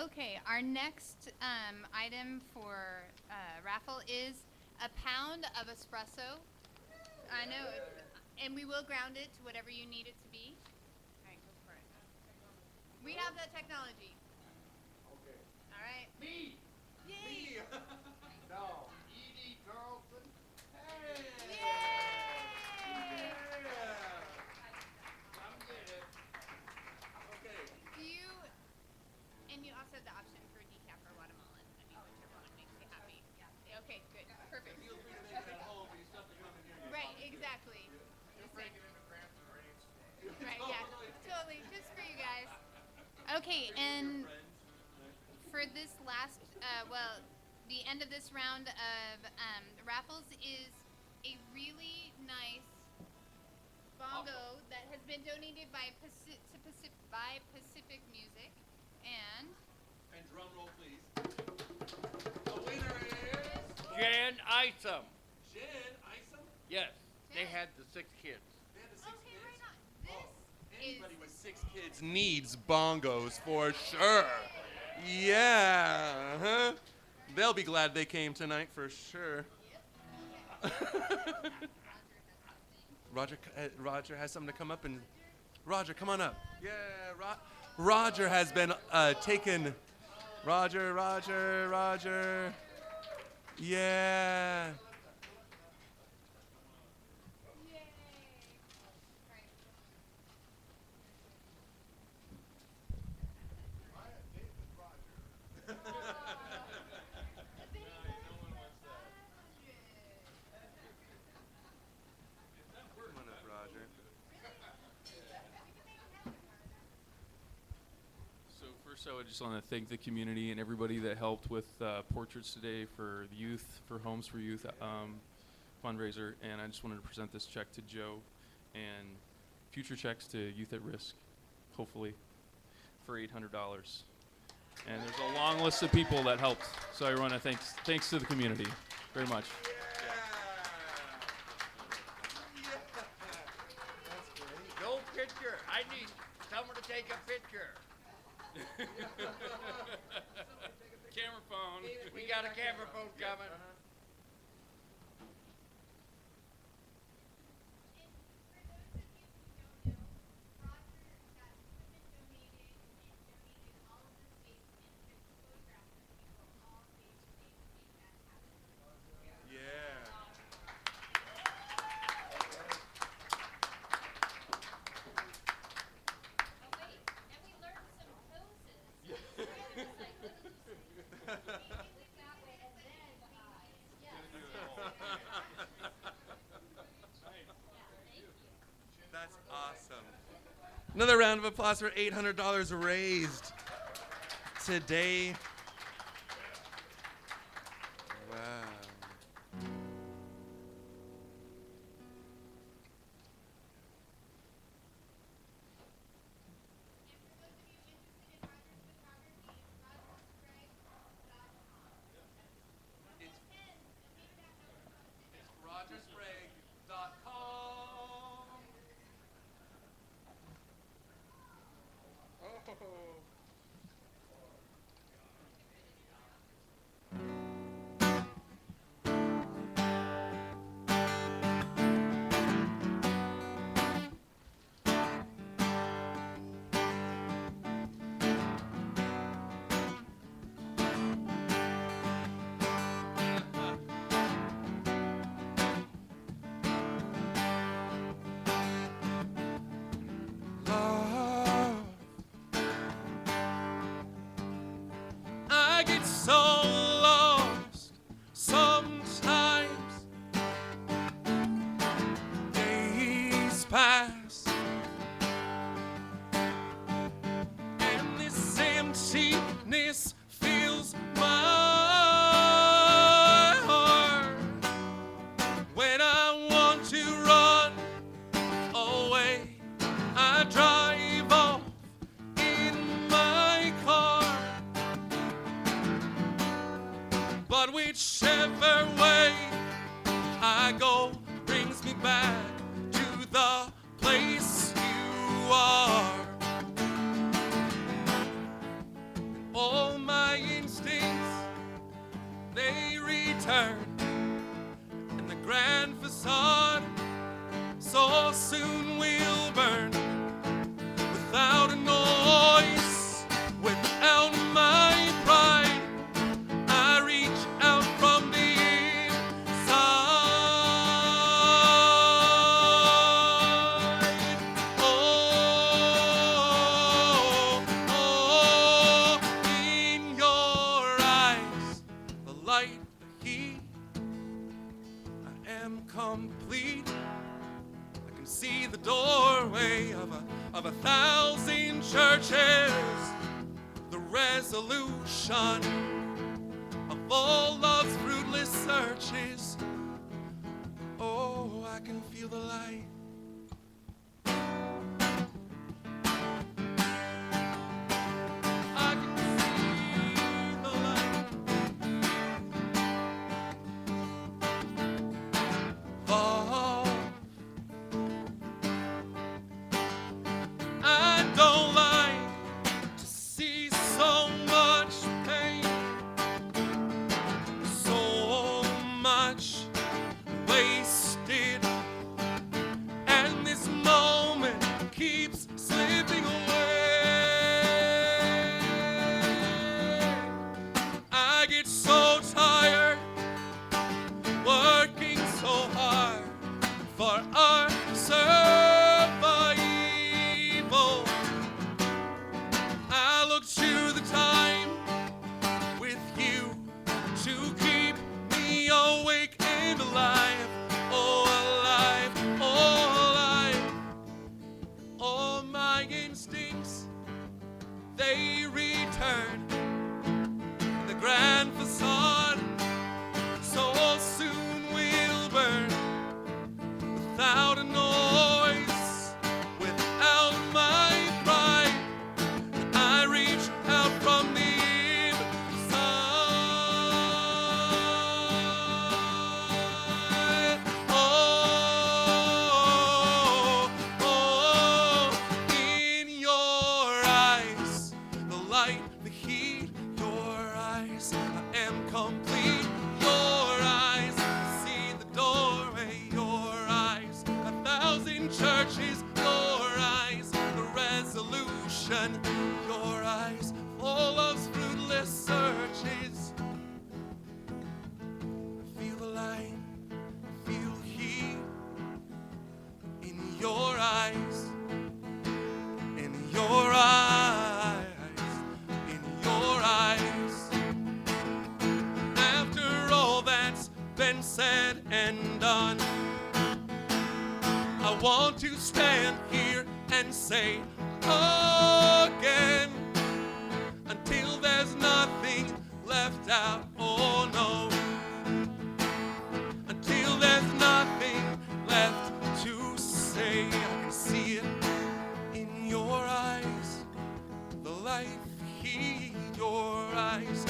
Okay, our next item for raffle is a pound of espresso. I know, and we will ground it to whatever you need it to be. All right, go for it. We have that technology. Okay. All right. Me. Yay! No. Edie Carlson. Yay! Come get it. Okay. Do you, and you also have the option for decaf or Guatemalan. I mean, whichever one makes you happy. Yeah. Okay, good, perfect. Feel free to make it at home, but you still have to come in here. Right, exactly. You're breaking into Cramps and Reigns. Right, yeah, totally, just for you guys. Okay, and for this last, the end of this round of raffles is a really nice bongo that has been donated by Pacific Music, and drum roll, please. The winner is Jan Isom. Jen Isom. Yes. They Jen. had the 6 kids. They had the 6 okay, kids. right on. This Anybody is with 6 kids needs bongos for sure. Yeah. Huh? They'll be glad they came tonight for sure. Roger has something to come up and. Roger, come on up. Yeah, Roger has been taken. Roger. Yeah. Come on up, Roger. So first, I would just want to thank the community and everybody that helped with portraits today for the youth, for Homes for Youth fundraiser. And I just wanted to present this check to Joe and future checks to Youth at Risk, hopefully, for $800. And there's a long list of people that helped. So I want to thanks to the community very much. No picture. I need someone to take a picture. Camera phone. We got a camera phone coming. Yeah. Oh, wait, and we learned some poses. It's like, let me just that way, and then eyes. Yes. That's awesome. Another round of applause for $800 raised today. Wow. It's rogersprague.com. Oh. Love. I get so lost sometimes. Days pass, and this emptiness fills my heart. When I want to run away, I drive off in my car. But whichever way I go brings me back to see the doorway of 1,000 churches, the resolution of all love's fruitless searches. Oh, I can feel the light. I can see the light. Fall. I don't like to see so much pain, so much wasted, and this moment keeps slipping away. I get so tired working so hard for our survival. I look to the time with you to keep me awake and alive. Oh, alive, oh, alive. All my instincts, they return. The grand facade so soon will burn without a noise, without my pride. I reach out from the inside. Oh, oh, in your eyes, the light, the heat, your eyes, I am complete. Your eyes, see the doorway, your eyes, 1,000 churches, your eyes, the resolution, your eyes, all love's fruitless searches. I feel the light, I feel the heat in your eyes, in your eyes, in your eyes. After all that's been said and done, I want to stand here and say again, until there's nothing left out, oh no, until there's nothing left to say. I can see it in your eyes, the life, heat, your eyes, I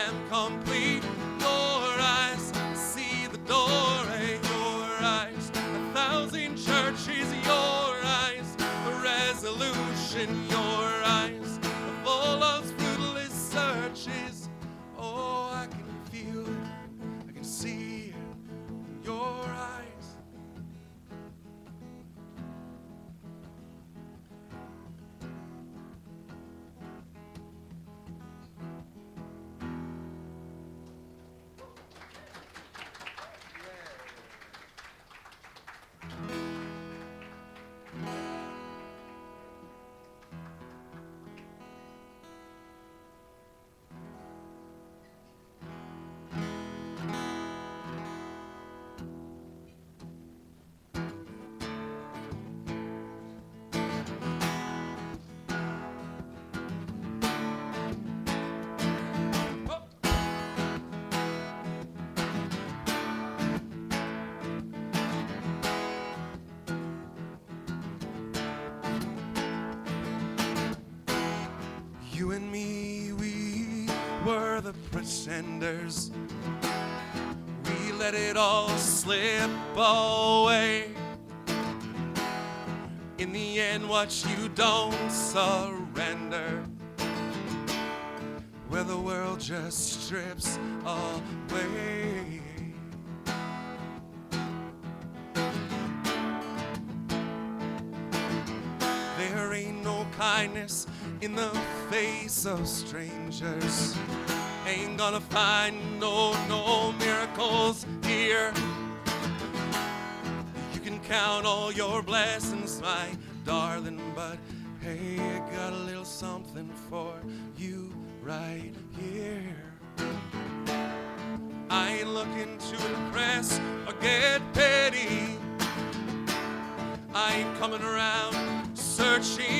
am complete. Your eyes, see the doorway, your eyes, 1,000 churches, your eyes, the resolution, your eyes, of all love's fruitless searches. Oh, I can feel it, I can see it in your eyes. You and me, we were the pretenders. We let it all slip away. In the end, what you don't surrender, where the world just strips away. There ain't no kindness in the face of strangers. Ain't gonna find no miracles here. You can count all your blessings, my darling, but hey, I got a little something for you right here. I ain't looking to impress or get petty. I ain't coming around searching